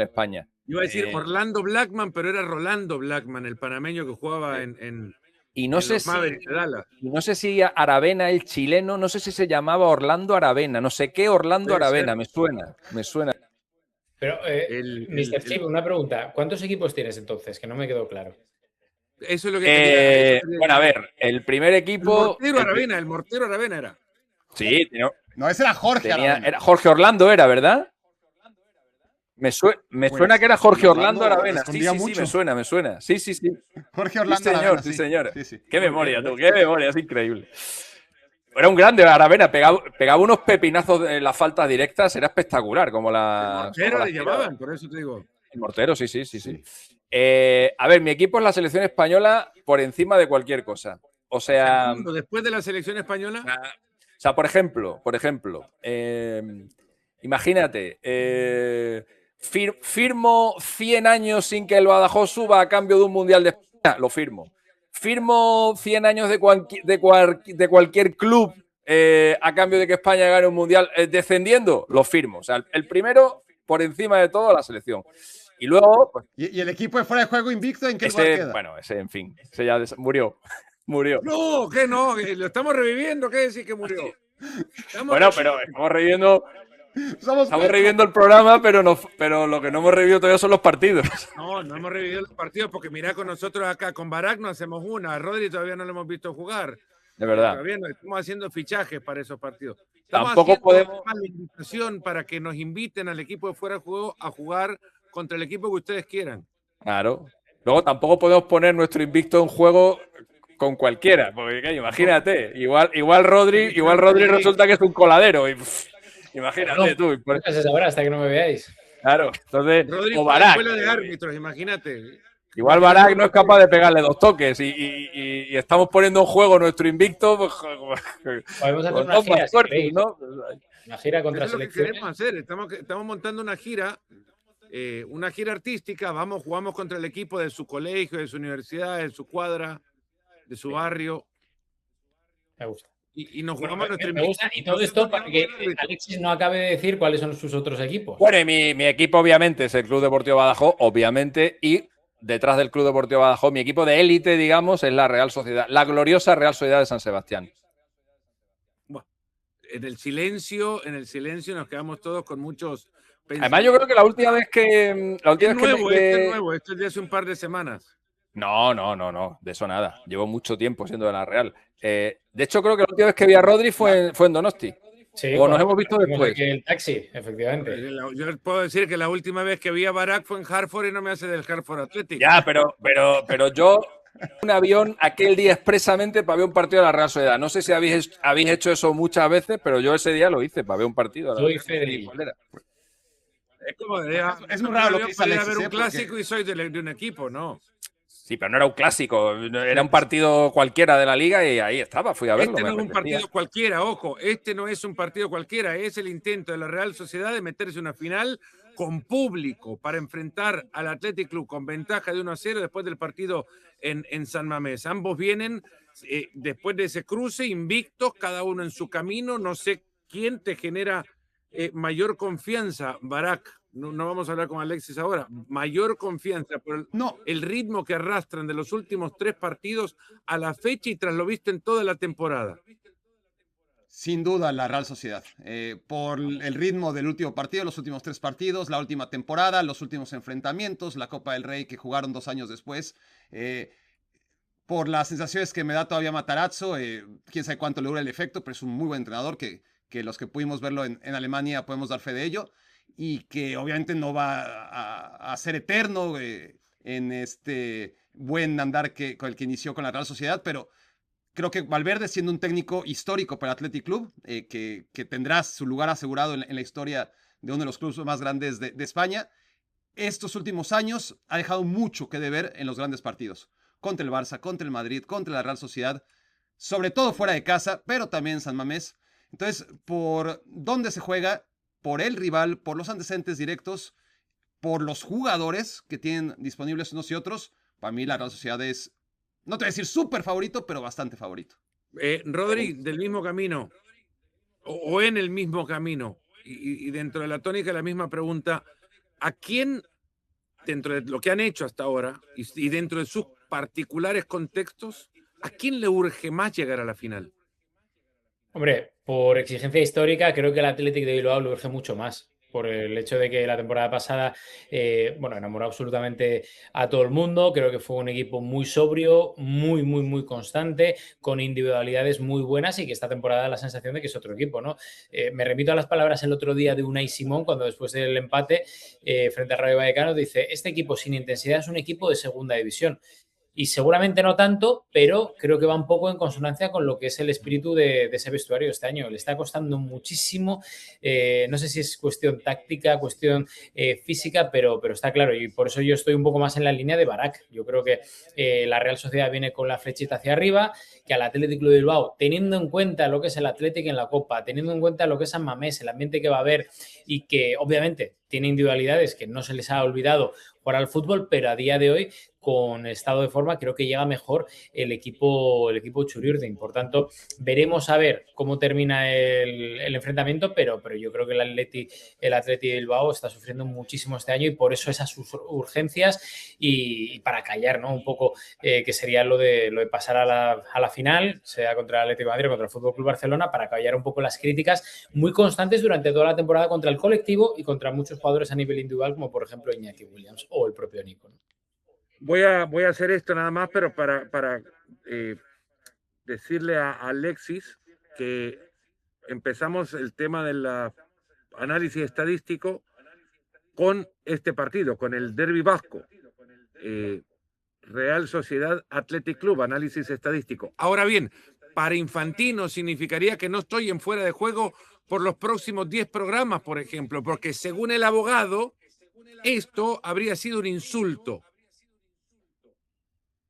España. Iba a decir Orlando Blackman, pero era Rolando Blackman, el panameño que jugaba en y no sé si Aravena, el chileno, no sé si se llamaba Orlando Aravena, no sé qué Orlando Aravena, me suena. Pero, Mr. Chip, una pregunta. ¿Cuántos equipos tienes entonces? Que no me quedó claro. Eso es lo que quería. Bueno, a ver, el primer equipo... El mortero Aravena era. Sí. No, ese era Jorge Aravena. Era Jorge Orlando, ¿verdad? Me suena que era Jorge Orlando Aravena. Sí, me suena. Sí. Jorge Orlando Aravena, sí, señor. Sí. Qué memoria, tú, qué memoria, es increíble. Era un grande Aravena, pegaba unos pepinazos en las faltas directas, era espectacular. Como la. El mortero le llamaban, por eso te digo. El mortero, sí. A ver, mi equipo es la selección española por encima de cualquier cosa. O sea. Después de la selección española. O sea, por ejemplo, imagínate, firmo 100 años sin que el Badajoz suba a cambio de un Mundial de España, lo firmo. Firmo 100 años de cualquier club a cambio de que España gane un Mundial descendiendo, lo firmo. O sea, el primero por encima de todo la selección. Y luego... Pues, ¿Y el equipo de fuera de juego invicto en qué lugar queda? Bueno, en fin, ese ya murió. No, que no, lo estamos reviviendo, ¿qué decir que murió? Pero estamos reviviendo... Estamos reviviendo el programa, pero lo que no hemos revivido todavía son los partidos. No hemos revivido los partidos porque mirá, con nosotros acá, con Barak no hacemos una. A Rodri todavía no lo hemos visto jugar. De verdad. Todavía no estamos haciendo fichajes para esos partidos. Tampoco podemos... la invitación para que nos inviten al equipo de fuera de juego a jugar contra el equipo que ustedes quieran. Claro. Luego tampoco podemos poner nuestro invicto en juego con cualquiera, porque imagínate, igual Rodri resulta que es un coladero. Y, imagínate tú. Nunca se sabrá hasta que no me veáis. Claro, entonces, Rodri o fue a la Barak. escuela de árbitros, imagínate. Igual Barak no es capaz de pegarle 2 toques y estamos poniendo en juego nuestro invicto. Pues, podemos hacer una gira, si queréis, ¿no? Una gira contra Eso es lo que selecciones. queremos hacer. Estamos montando una gira artística. Jugamos contra el equipo de su colegio, de su universidad, de su cuadra, de su barrio. Me gusta. Y nos jugamos nuestro me gusta. Y todo esto para que Alexis no acabe de decir cuáles son sus otros equipos. Bueno, y mi equipo obviamente es el Club Deportivo Badajoz, obviamente, y detrás del Club Deportivo Badajoz, mi equipo de élite, digamos, es la Real Sociedad, la gloriosa Real Sociedad de San Sebastián. Bueno, en el silencio nos quedamos todos con muchos pensamientos. Además, yo creo que la última vez que... Este es nuevo, esto es de hace un par de semanas. No, de eso nada. Llevo mucho tiempo siendo de la Real. De hecho, creo que la última vez que vi a Rodri fue en Donosti. Sí, o nos hemos visto después. El taxi, efectivamente. Yo puedo decir que la última vez que vi a Barak fue en Hartford y no me hace del Hartford Athletic. Ya, pero yo un avión aquel día expresamente para ver un partido de la Real Sociedad. No sé si habéis hecho eso muchas veces, pero yo ese día lo hice para ver un partido. Soy Federico. Es como es muy raro lo que dice Alexis, ver un clásico y soy de un equipo, ¿no? Sí, pero no era un clásico, era un partido cualquiera de la liga y ahí estaba, fui a verlo. Este no es un partido cualquiera, ojo, este no es un partido cualquiera, es el intento de la Real Sociedad de meterse en una final con público para enfrentar al Athletic Club con ventaja de 1-0 después del partido en San Mamés. Ambos vienen después de ese cruce invictos, cada uno en su camino. No sé quién te genera mayor confianza, Barak. No vamos a hablar con Alexis ahora. Mayor confianza por el ritmo que arrastran de los últimos 3 partidos a la fecha y tras lo visto en toda la temporada. Sin duda la Real Sociedad, por el ritmo del último partido, los últimos 3 partidos, la última temporada, los últimos enfrentamientos, la Copa del Rey que jugaron 2 años después, por las sensaciones que me da todavía Matarazzo, quién sabe cuánto le dura el efecto, pero es un muy buen entrenador que los que pudimos verlo en Alemania podemos dar fe de ello, y que obviamente no va a ser eterno en este buen andar con el que inició con la Real Sociedad, pero creo que Valverde, siendo un técnico histórico para el Athletic Club, que tendrá su lugar asegurado en la historia de uno de los clubes más grandes de España, estos últimos años ha dejado mucho que deber en los grandes partidos. Contra el Barça, contra el Madrid, contra la Real Sociedad, sobre todo fuera de casa, pero también en San Mamés. Entonces, por dónde se juega, por el rival, por los antecedentes directos, por los jugadores que tienen disponibles unos y otros, para mí la Real Sociedad es, no te voy a decir súper favorito, pero bastante favorito. Rodri, del mismo camino, o en el mismo camino, y dentro de la tónica la misma pregunta, ¿a quién, dentro de lo que han hecho hasta ahora, y dentro de sus particulares contextos, a quién le urge más llegar a la final? Hombre, por exigencia histórica, creo que el Athletic de Bilbao le urge mucho más. Por el hecho de que la temporada pasada, enamoró absolutamente a todo el mundo. Creo que fue un equipo muy sobrio, muy constante, con individualidades muy buenas y que esta temporada da la sensación de que es otro equipo, ¿no? Me remito a las palabras el otro día de Unai Simón, cuando después del empate frente al Rayo Vallecano dice: este equipo sin intensidad es un equipo de segunda división. Y seguramente no tanto, pero creo que va un poco en consonancia con lo que es el espíritu de ese vestuario este año. Le está costando muchísimo, no sé si es cuestión táctica, cuestión física, pero está claro. Y por eso yo estoy un poco más en la línea de Barak. Yo creo que la Real Sociedad viene con la flechita hacia arriba, que al Athletic Club de Bilbao, teniendo en cuenta lo que es el Athletic en la Copa, teniendo en cuenta lo que es San Mamés, el ambiente que va a haber y que obviamente tiene individualidades que no se les ha olvidado jugar al fútbol, pero a día de hoy, con estado de forma, creo que llega mejor el equipo Churiurdin. Por tanto, veremos a ver cómo termina el enfrentamiento, pero yo creo que el Athletic de Bilbao está sufriendo muchísimo este año y por eso esas urgencias y para callar, ¿no? Un poco que sería lo de pasar a la final, sea contra el Atlético de Madrid o contra el Fútbol Club Barcelona, para callar un poco las críticas muy constantes durante toda la temporada contra el colectivo y contra muchos jugadores a nivel individual, como por ejemplo Iñaki Williams o el propio Nico, ¿no? Voy a hacer esto nada más, pero para decirle a Alexis que empezamos el tema del análisis estadístico con este partido, con el Derbi Vasco. Real Sociedad Athletic Club, análisis estadístico. Ahora bien, para Infantino significaría que no estoy en fuera de juego por los próximos 10 programas, por ejemplo, porque según el abogado, esto habría sido un insulto.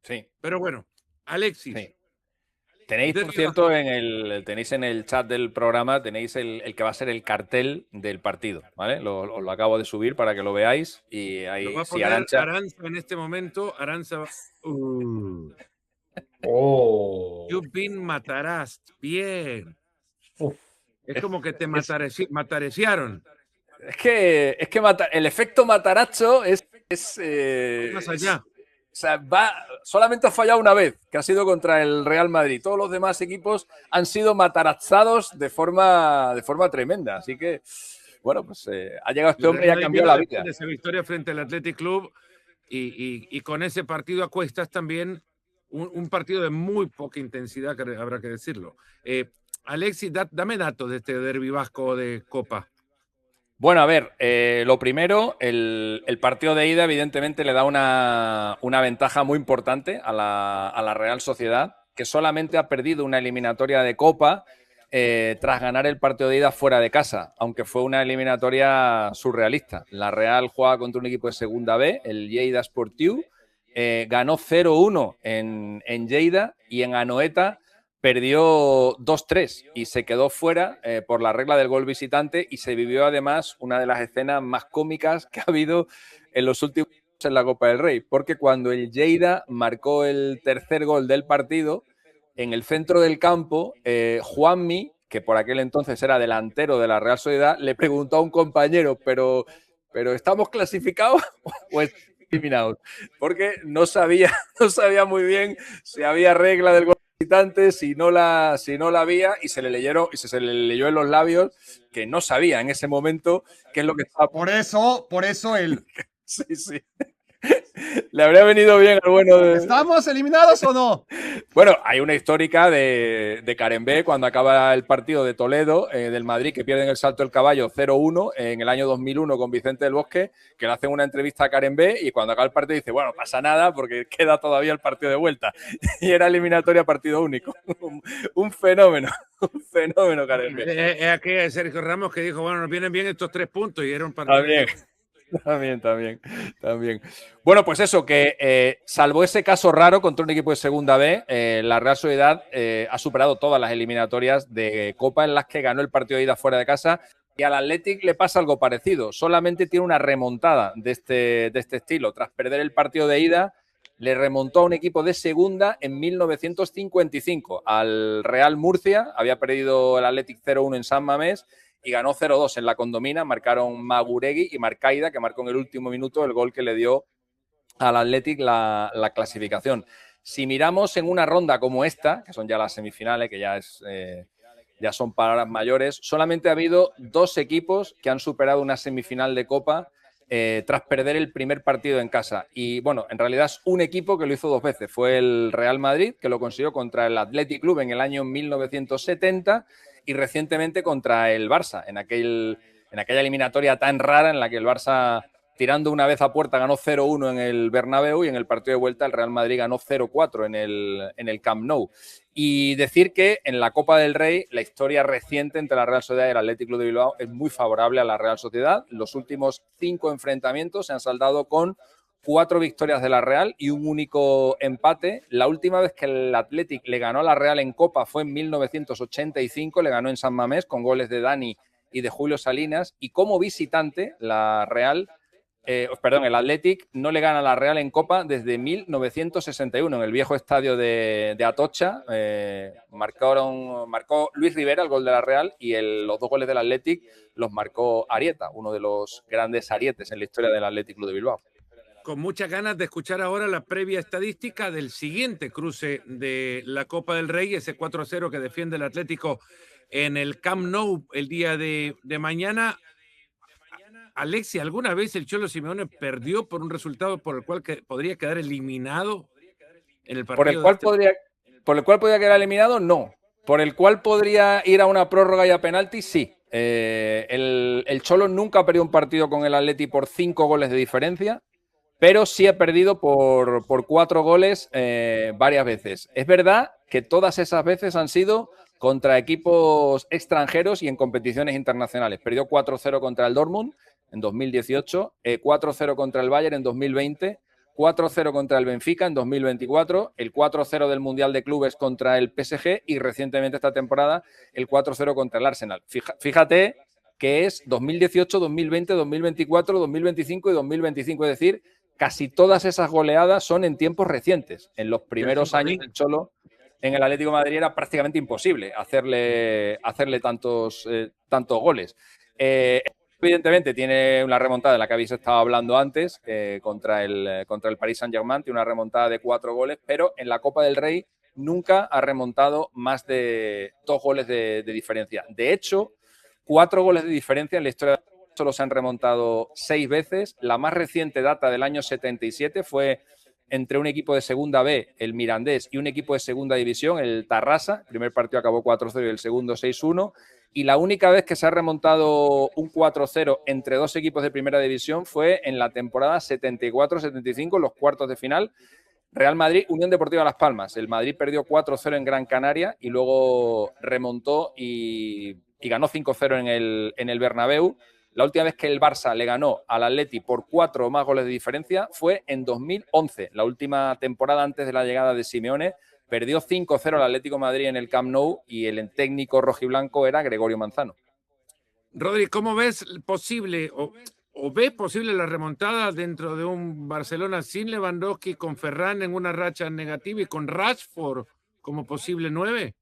Sí. Pero bueno, Alexis. Sí. Tenéis, por cierto, tenéis en el chat del programa, tenéis el que va a ser el cartel del partido, ¿vale? Os lo acabo de subir para que lo veáis. Y ahí, lo va a si poner Arantxa en este momento. Arantxa va... Oh. You've been Matarast. Bien. Uf. Es como que te matareciaron. Es que el efecto Mataracho es Más allá. o sea, solamente ha fallado una vez, que ha sido contra el Real Madrid. Todos los demás equipos han sido matarazados de forma tremenda. Así que, bueno, pues ha llegado este hombre y ha cambiado la vida. Esa victoria frente al Athletic Club y con ese partido a cuestas también un partido de muy poca intensidad, que habrá que decirlo. Alexis, dame datos de este derbi vasco de Copa. Bueno, a ver, lo primero, el partido de ida evidentemente le da una ventaja muy importante a la Real Sociedad, que solamente ha perdido una eliminatoria de Copa tras ganar el partido de ida fuera de casa, aunque fue una eliminatoria surrealista. La Real juega contra un equipo de Segunda B, el Lleida Sportiu, ganó 0-1 en Lleida y en Anoeta perdió 2-3 y se quedó fuera por la regla del gol visitante y se vivió además una de las escenas más cómicas que ha habido en los últimos años en la Copa del Rey, porque cuando el Lleida marcó el tercer gol del partido, en el centro del campo, Juanmi, que por aquel entonces era delantero de la Real Sociedad, le preguntó a un compañero, pero ¿estamos clasificados o eliminados? Porque no sabía muy bien si había regla del gol si no la había y se le leyó en los labios que no sabía en ese momento qué es lo que estaba. Por eso el... Sí. Le habría venido bien al bueno de... ¿Estamos eliminados o no? Bueno, hay una histórica de Carembé cuando acaba el partido de Toledo, del Madrid, que pierden el salto del caballo 0-1 en el año 2001 con Vicente del Bosque, que le hacen una entrevista a Carembé y cuando acaba el partido dice, bueno, pasa nada porque queda todavía el partido de vuelta. Y era eliminatoria partido único. Un fenómeno Carembé. Aquí Sergio Ramos que dijo, bueno, nos vienen bien estos 3 puntos y era un partido... También. Bueno, pues eso, que salvo ese caso raro contra un equipo de Segunda B, la Real Sociedad ha superado todas las eliminatorias de Copa en las que ganó el partido de ida fuera de casa y al Athletic le pasa algo parecido. Solamente tiene una remontada de este estilo. Tras perder el partido de ida, le remontó a un equipo de Segunda en 1955. Al Real Murcia, había perdido el Athletic 0-1 en San Mamés, y ganó 0-2 en la Condomina. Marcaron Maguregui y Marcaida, que marcó en el último minuto el gol que le dio al Athletic la clasificación. Si miramos en una ronda como esta, que son ya las semifinales, que ya son palabras mayores, solamente ha habido 2 equipos que han superado una semifinal de Copa tras perder el primer partido en casa. Y bueno, en realidad es un equipo que lo hizo 2 veces. Fue el Real Madrid, que lo consiguió contra el Athletic Club en el año 1970 y recientemente contra el Barça, en aquella eliminatoria tan rara en la que el Barça, tirando una vez a puerta, ganó 0-1 en el Bernabéu y en el partido de vuelta el Real Madrid ganó 0-4 en el Camp Nou. Y decir que en la Copa del Rey la historia reciente entre la Real Sociedad y el Athletic Club de Bilbao es muy favorable a la Real Sociedad. Los últimos 5 enfrentamientos se han saldado con 4 victorias de la Real y un único empate. La última vez que el Athletic le ganó a la Real en Copa fue en 1985, le ganó en San Mamés con goles de Dani y de Julio Salinas, y como visitante la Real, el Athletic no le gana a la Real en Copa desde 1961 en el viejo estadio de Atocha. Marcó Luis Rivera el gol de la Real y los 2 goles del Athletic los marcó Arieta, uno de los grandes arietes en la historia del Athletic Club de Bilbao. Con muchas ganas de escuchar ahora la previa estadística del siguiente cruce de la Copa del Rey, ese 4-0 que defiende el Atlético en el Camp Nou el día de mañana. Alexis, ¿alguna vez el Cholo Simeone perdió por un resultado por el cual podría quedar eliminado en el partido? ¿Por el cual podría quedar eliminado? No. ¿Por el cual podría ir a una prórroga y a penalti? Sí. El Cholo nunca ha perdido un partido con el Atleti por 5 goles de diferencia, pero sí ha perdido por 4 goles varias veces. Es verdad que todas esas veces han sido contra equipos extranjeros y en competiciones internacionales. Perdió 4-0 contra el Dortmund en 2018, 4-0 contra el Bayern en 2020, 4-0 contra el Benfica en 2024, el 4-0 del Mundial de Clubes contra el PSG y recientemente esta temporada el 4-0 contra el Arsenal. Fíjate que es 2018, 2020, 2024, 2025 y 2025, es decir, casi todas esas goleadas son en tiempos recientes. En los primeros años del Cholo en el Atlético de Madrid era prácticamente imposible hacerle tantos goles. Evidentemente tiene una remontada de la que habéis estado hablando antes contra el Paris Saint-Germain, tiene una remontada de 4 goles, pero en la Copa del Rey nunca ha remontado más de 2 goles de diferencia. De hecho, 4 goles de diferencia en la historia solo se han remontado 6 veces. La más reciente data del año 77 fue entre un equipo de segunda B, el Mirandés, y un equipo de segunda división, el Tarrasa. El primer partido acabó 4-0 y el segundo 6-1. Y la única vez que se ha remontado un 4-0 entre dos equipos de primera división fue en la temporada 74-75, los cuartos de final. Real Madrid, Unión Deportiva Las Palmas. El Madrid perdió 4-0 en Gran Canaria y luego remontó y ganó 5-0 en el Bernabéu. La última vez que el Barça le ganó al Atleti por 4 o más goles de diferencia fue en 2011, la última temporada antes de la llegada de Simeone. Perdió 5-0 al Atlético de Madrid en el Camp Nou y el técnico rojiblanco era Gregorio Manzano. Rodri, ¿cómo ves posible o ves posible la remontada dentro de un Barcelona sin Lewandowski, con Ferran en una racha negativa y con Rashford como posible 9?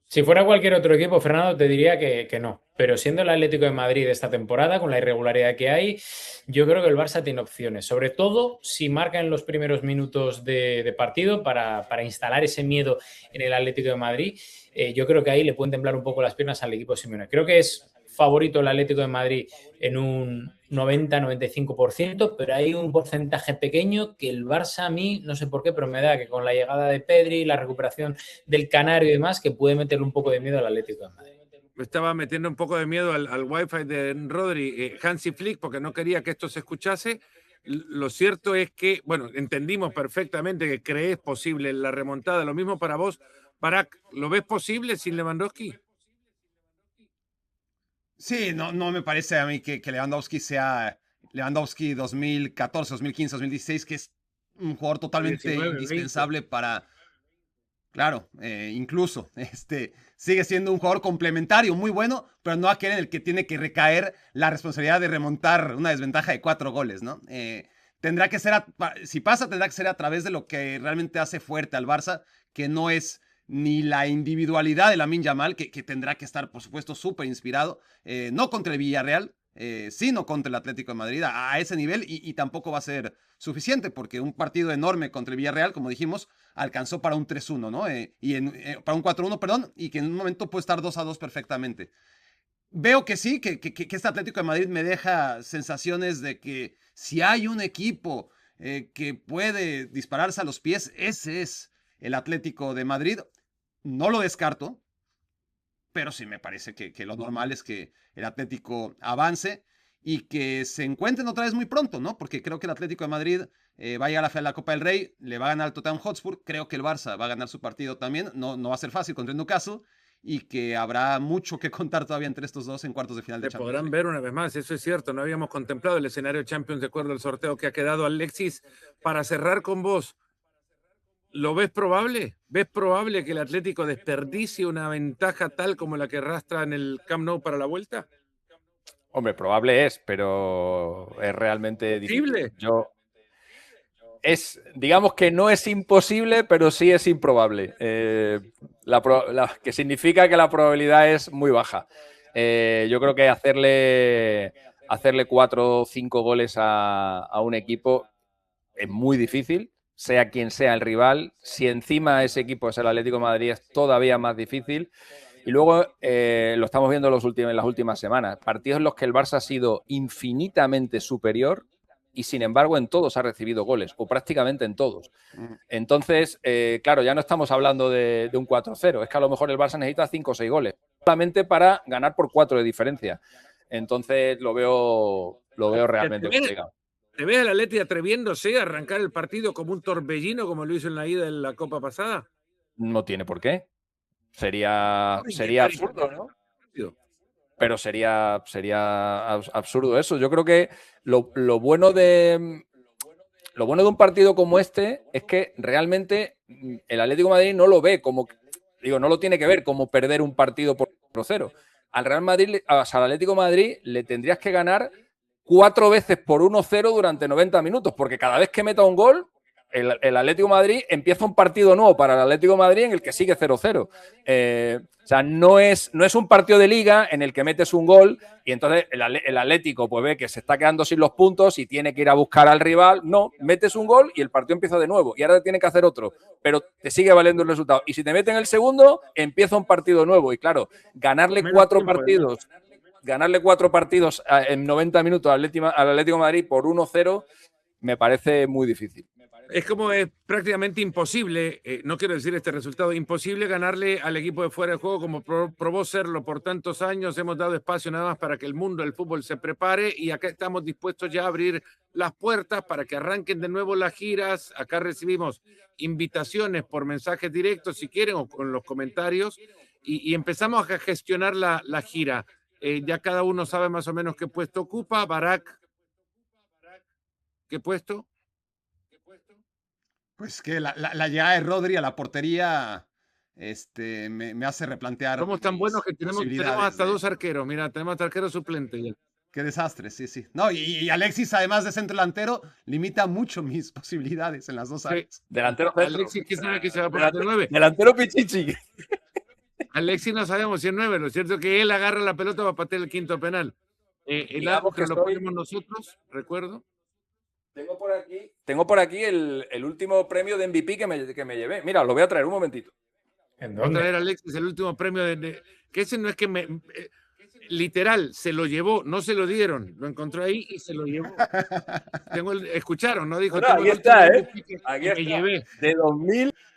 Si fuera cualquier otro equipo, Fernando, te diría que no. Pero siendo el Atlético de Madrid esta temporada, con la irregularidad que hay, yo creo que el Barça tiene opciones. Sobre todo si marca en los primeros minutos de partido para instalar ese miedo en el Atlético de Madrid. Yo creo que ahí le pueden temblar un poco las piernas al equipo Simeone. Creo que es favorito el Atlético de Madrid en un 90-95%, pero hay un porcentaje pequeño que el Barça, a mí, no sé por qué, pero me da que con la llegada de Pedri, la recuperación del Canario y demás, que puede meterle un poco de miedo al Atlético de Madrid. Me estaba metiendo un poco de miedo al wifi de Rodri, Hansi Flick, porque no quería que esto se escuchase. Lo cierto es que, bueno, entendimos perfectamente que crees posible la remontada. Lo mismo para vos, Barak. ¿Lo ves posible sin Lewandowski? Sí, no me parece a mí que Lewandowski sea Lewandowski 2014, 2015, 2016, que es un jugador totalmente 19, indispensable 20. para... Claro, incluso sigue siendo un jugador complementario muy bueno, pero no aquel en el que tiene que recaer la responsabilidad de remontar una desventaja de 4 goles, ¿no? Tendrá que ser, si pasa, tendrá que ser a través de lo que realmente hace fuerte al Barça, que no es ni la individualidad de Lamine Yamal, que tendrá que estar, por supuesto, súper inspirado, no contra el Villarreal, sino contra el Atlético de Madrid a ese nivel, y tampoco va a ser suficiente, porque un partido enorme contra el Villarreal, como dijimos, alcanzó para un 3-1, ¿no? Para un 4-1, perdón, y que en un momento puede estar 2-2 perfectamente. Veo que sí, que este Atlético de Madrid me deja sensaciones de que si hay un equipo que puede dispararse a los pies, ese es el Atlético de Madrid. No lo descarto, pero sí me parece que lo normal es que el Atlético avance y que se encuentren otra vez muy pronto, ¿no? Porque creo que el Atlético de Madrid va a llegar a la final de la Copa del Rey, le va a ganar al Tottenham Hotspur, creo que el Barça va a ganar su partido también, no va a ser fácil contra el Newcastle, y que habrá mucho que contar todavía entre estos dos en cuartos de final de Se Champions podrán League. ver una vez más, eso es cierto, no habíamos contemplado el escenario Champions de acuerdo al sorteo que ha quedado. Alexis, para cerrar con vos, ¿lo ves probable? ¿Ves probable que el Atlético desperdicie una ventaja tal como la que arrastra en el Camp Nou para la vuelta? Hombre, probable es, pero es realmente difícil. Digamos que no es imposible, pero sí es improbable. Que significa que la probabilidad es muy baja. Yo creo que hacerle 4 o 5 goles a un equipo es muy difícil, sea quien sea el rival. Si encima ese equipo es el Atlético de Madrid, es todavía más difícil. Y luego lo estamos viendo en las últimas semanas. Partidos en los que el Barça ha sido infinitamente superior y, sin embargo, en todos ha recibido goles, o prácticamente en todos. Entonces, claro, ya no estamos hablando de un 4-0. Es que a lo mejor el Barça necesita 5 o 6 goles solamente para ganar por 4 de diferencia. Entonces lo veo realmente complicado. ¿Te ves al Atleti atreviéndose a arrancar el partido como un torbellino, como lo hizo en la ida de la Copa pasada? No tiene por qué. Sería absurdo, ¿no? Pero sería absurdo eso. Yo creo que lo bueno de un partido como este es que realmente el Atlético de Madrid no lo ve como, no lo tiene que ver como perder un partido por 0. Al Real Madrid, al Atlético de Madrid le tendrías que ganar 4 veces por 1-0 durante 90 minutos, porque cada vez que meta un gol, el Atlético de Madrid empieza un partido nuevo para el Atlético de Madrid en el que sigue 0-0. O sea, no es un partido de liga en el que metes un gol y entonces el Atlético pues ve que se está quedando sin los puntos y tiene que ir a buscar al rival. No, metes un gol y el partido empieza de nuevo y ahora tiene que hacer otro, pero te sigue valiendo el resultado. Y si te meten el segundo, empieza un partido nuevo y claro, ganarle 4 partidos en 90 minutos al Atlético de Madrid por 1-0 me parece muy difícil. Es como es prácticamente imposible, no quiero decir este resultado, imposible ganarle al equipo de fuera de juego como probó serlo por tantos años. Hemos dado espacio nada más para que el mundo del fútbol se prepare y acá estamos dispuestos ya a abrir las puertas para que arranquen de nuevo las giras. Acá recibimos invitaciones por mensajes directos si quieren o con los comentarios y empezamos a gestionar la gira. Ya cada uno sabe más o menos qué puesto ocupa. Barak, ¿qué puesto? Pues que la llegada de Rodri a la portería me hace replantear. Somos tan buenos que tenemos hasta 2 arqueros. Mira, tenemos arquero suplente ya. Qué desastre, sí. No, y Alexis, además de centro delantero, limita mucho mis posibilidades en las 2 áreas. Sí. Delantero centro. Alexis, ¿qué sabe que se va a poner de 9? Delantero Pichichi. Alexis no sabemos si es 9, lo cierto es que él agarra la pelota para patear el quinto penal. El árbitro lo ponemos nosotros, recuerdo. Tengo por aquí el último premio de MVP que me llevé. Mira, lo voy a traer un momentito. ¿En dónde? Voy a traer, Alexis, el último premio que ese no es que literal, se lo llevó, no se lo dieron, lo encontró ahí y se lo llevó. Escucharon, ¿no? Dijo, aquí está, aquí está. Me llevé. De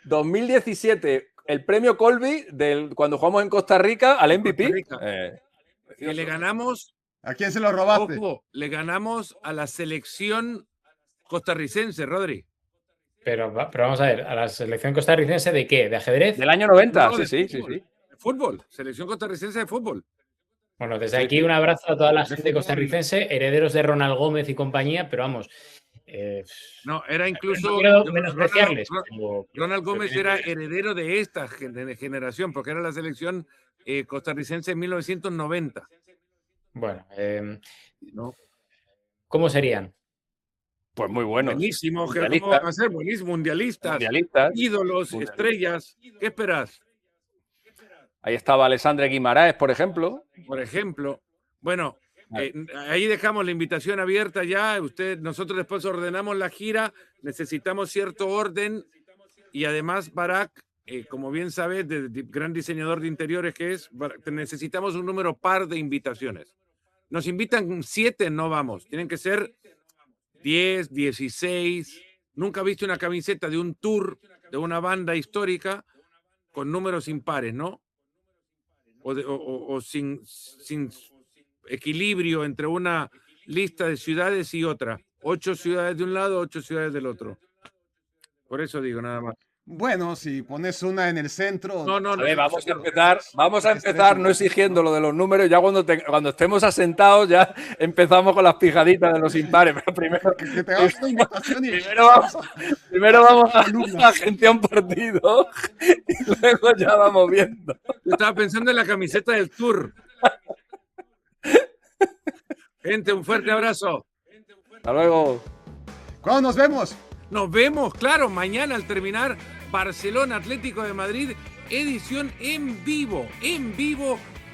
2017, el premio Colby cuando jugamos en Costa Rica al MVP. Que le ganamos. ¿A quién se lo robaste? Ojo, le ganamos a la selección costarricense, Rodri. Pero vamos a ver, ¿a la selección costarricense de qué? ¿De ajedrez? Del año 90, no, sí. De fútbol, selección costarricense de fútbol. Bueno, desde aquí un abrazo a toda la gente costarricense, herederos de Ronald Gómez y compañía, pero vamos. No, era incluso. No quiero menospreciarles. Ronald Gómez era heredero de esta generación, porque era la selección costarricense en 1990. Bueno, ¿cómo serían? Pues muy buenos. Buenísimo, ¿cómo van a ser? Buenísimo, mundialistas, ídolos, estrellas. ¿Qué esperas? Ahí estaba Alessandre Guimaraes, por ejemplo. Bueno, ahí dejamos la invitación abierta ya. Nosotros después ordenamos la gira. Necesitamos cierto orden. Y además, Barak, como bien sabes, gran diseñador de interiores que es, necesitamos un número par de invitaciones. Nos invitan 7, no vamos. Tienen que ser 10, 16. Nunca he visto una camiseta de un tour, de una banda histórica, con números impares, ¿no? O sin equilibrio entre una lista de ciudades y otra. 8 ciudades de un lado, 8 ciudades del otro. Por eso digo nada más. Bueno, si pones una en el centro. No. Vamos a empezar no exigiendo lo de los números. Ya cuando estemos asentados, ya empezamos con las pijaditas de los impares. Pero primero vamos a agenciar un partido y luego ya vamos viendo. Yo estaba pensando en la camiseta del Tour. Gente, un fuerte abrazo. Hasta luego. ¿Cuándo nos vemos? Nos vemos, claro, mañana al terminar Barcelona Atlético de Madrid, edición en vivo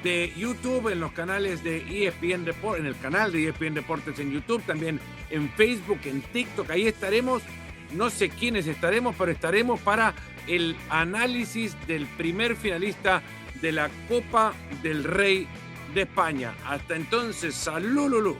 de YouTube, en los canales de ESPN Deportes, en el canal de ESPN Deportes en YouTube, también en Facebook, en TikTok, ahí estaremos, no sé quiénes estaremos, pero estaremos para el análisis del primer finalista de la Copa del Rey de España. Hasta entonces, salud, Lulú.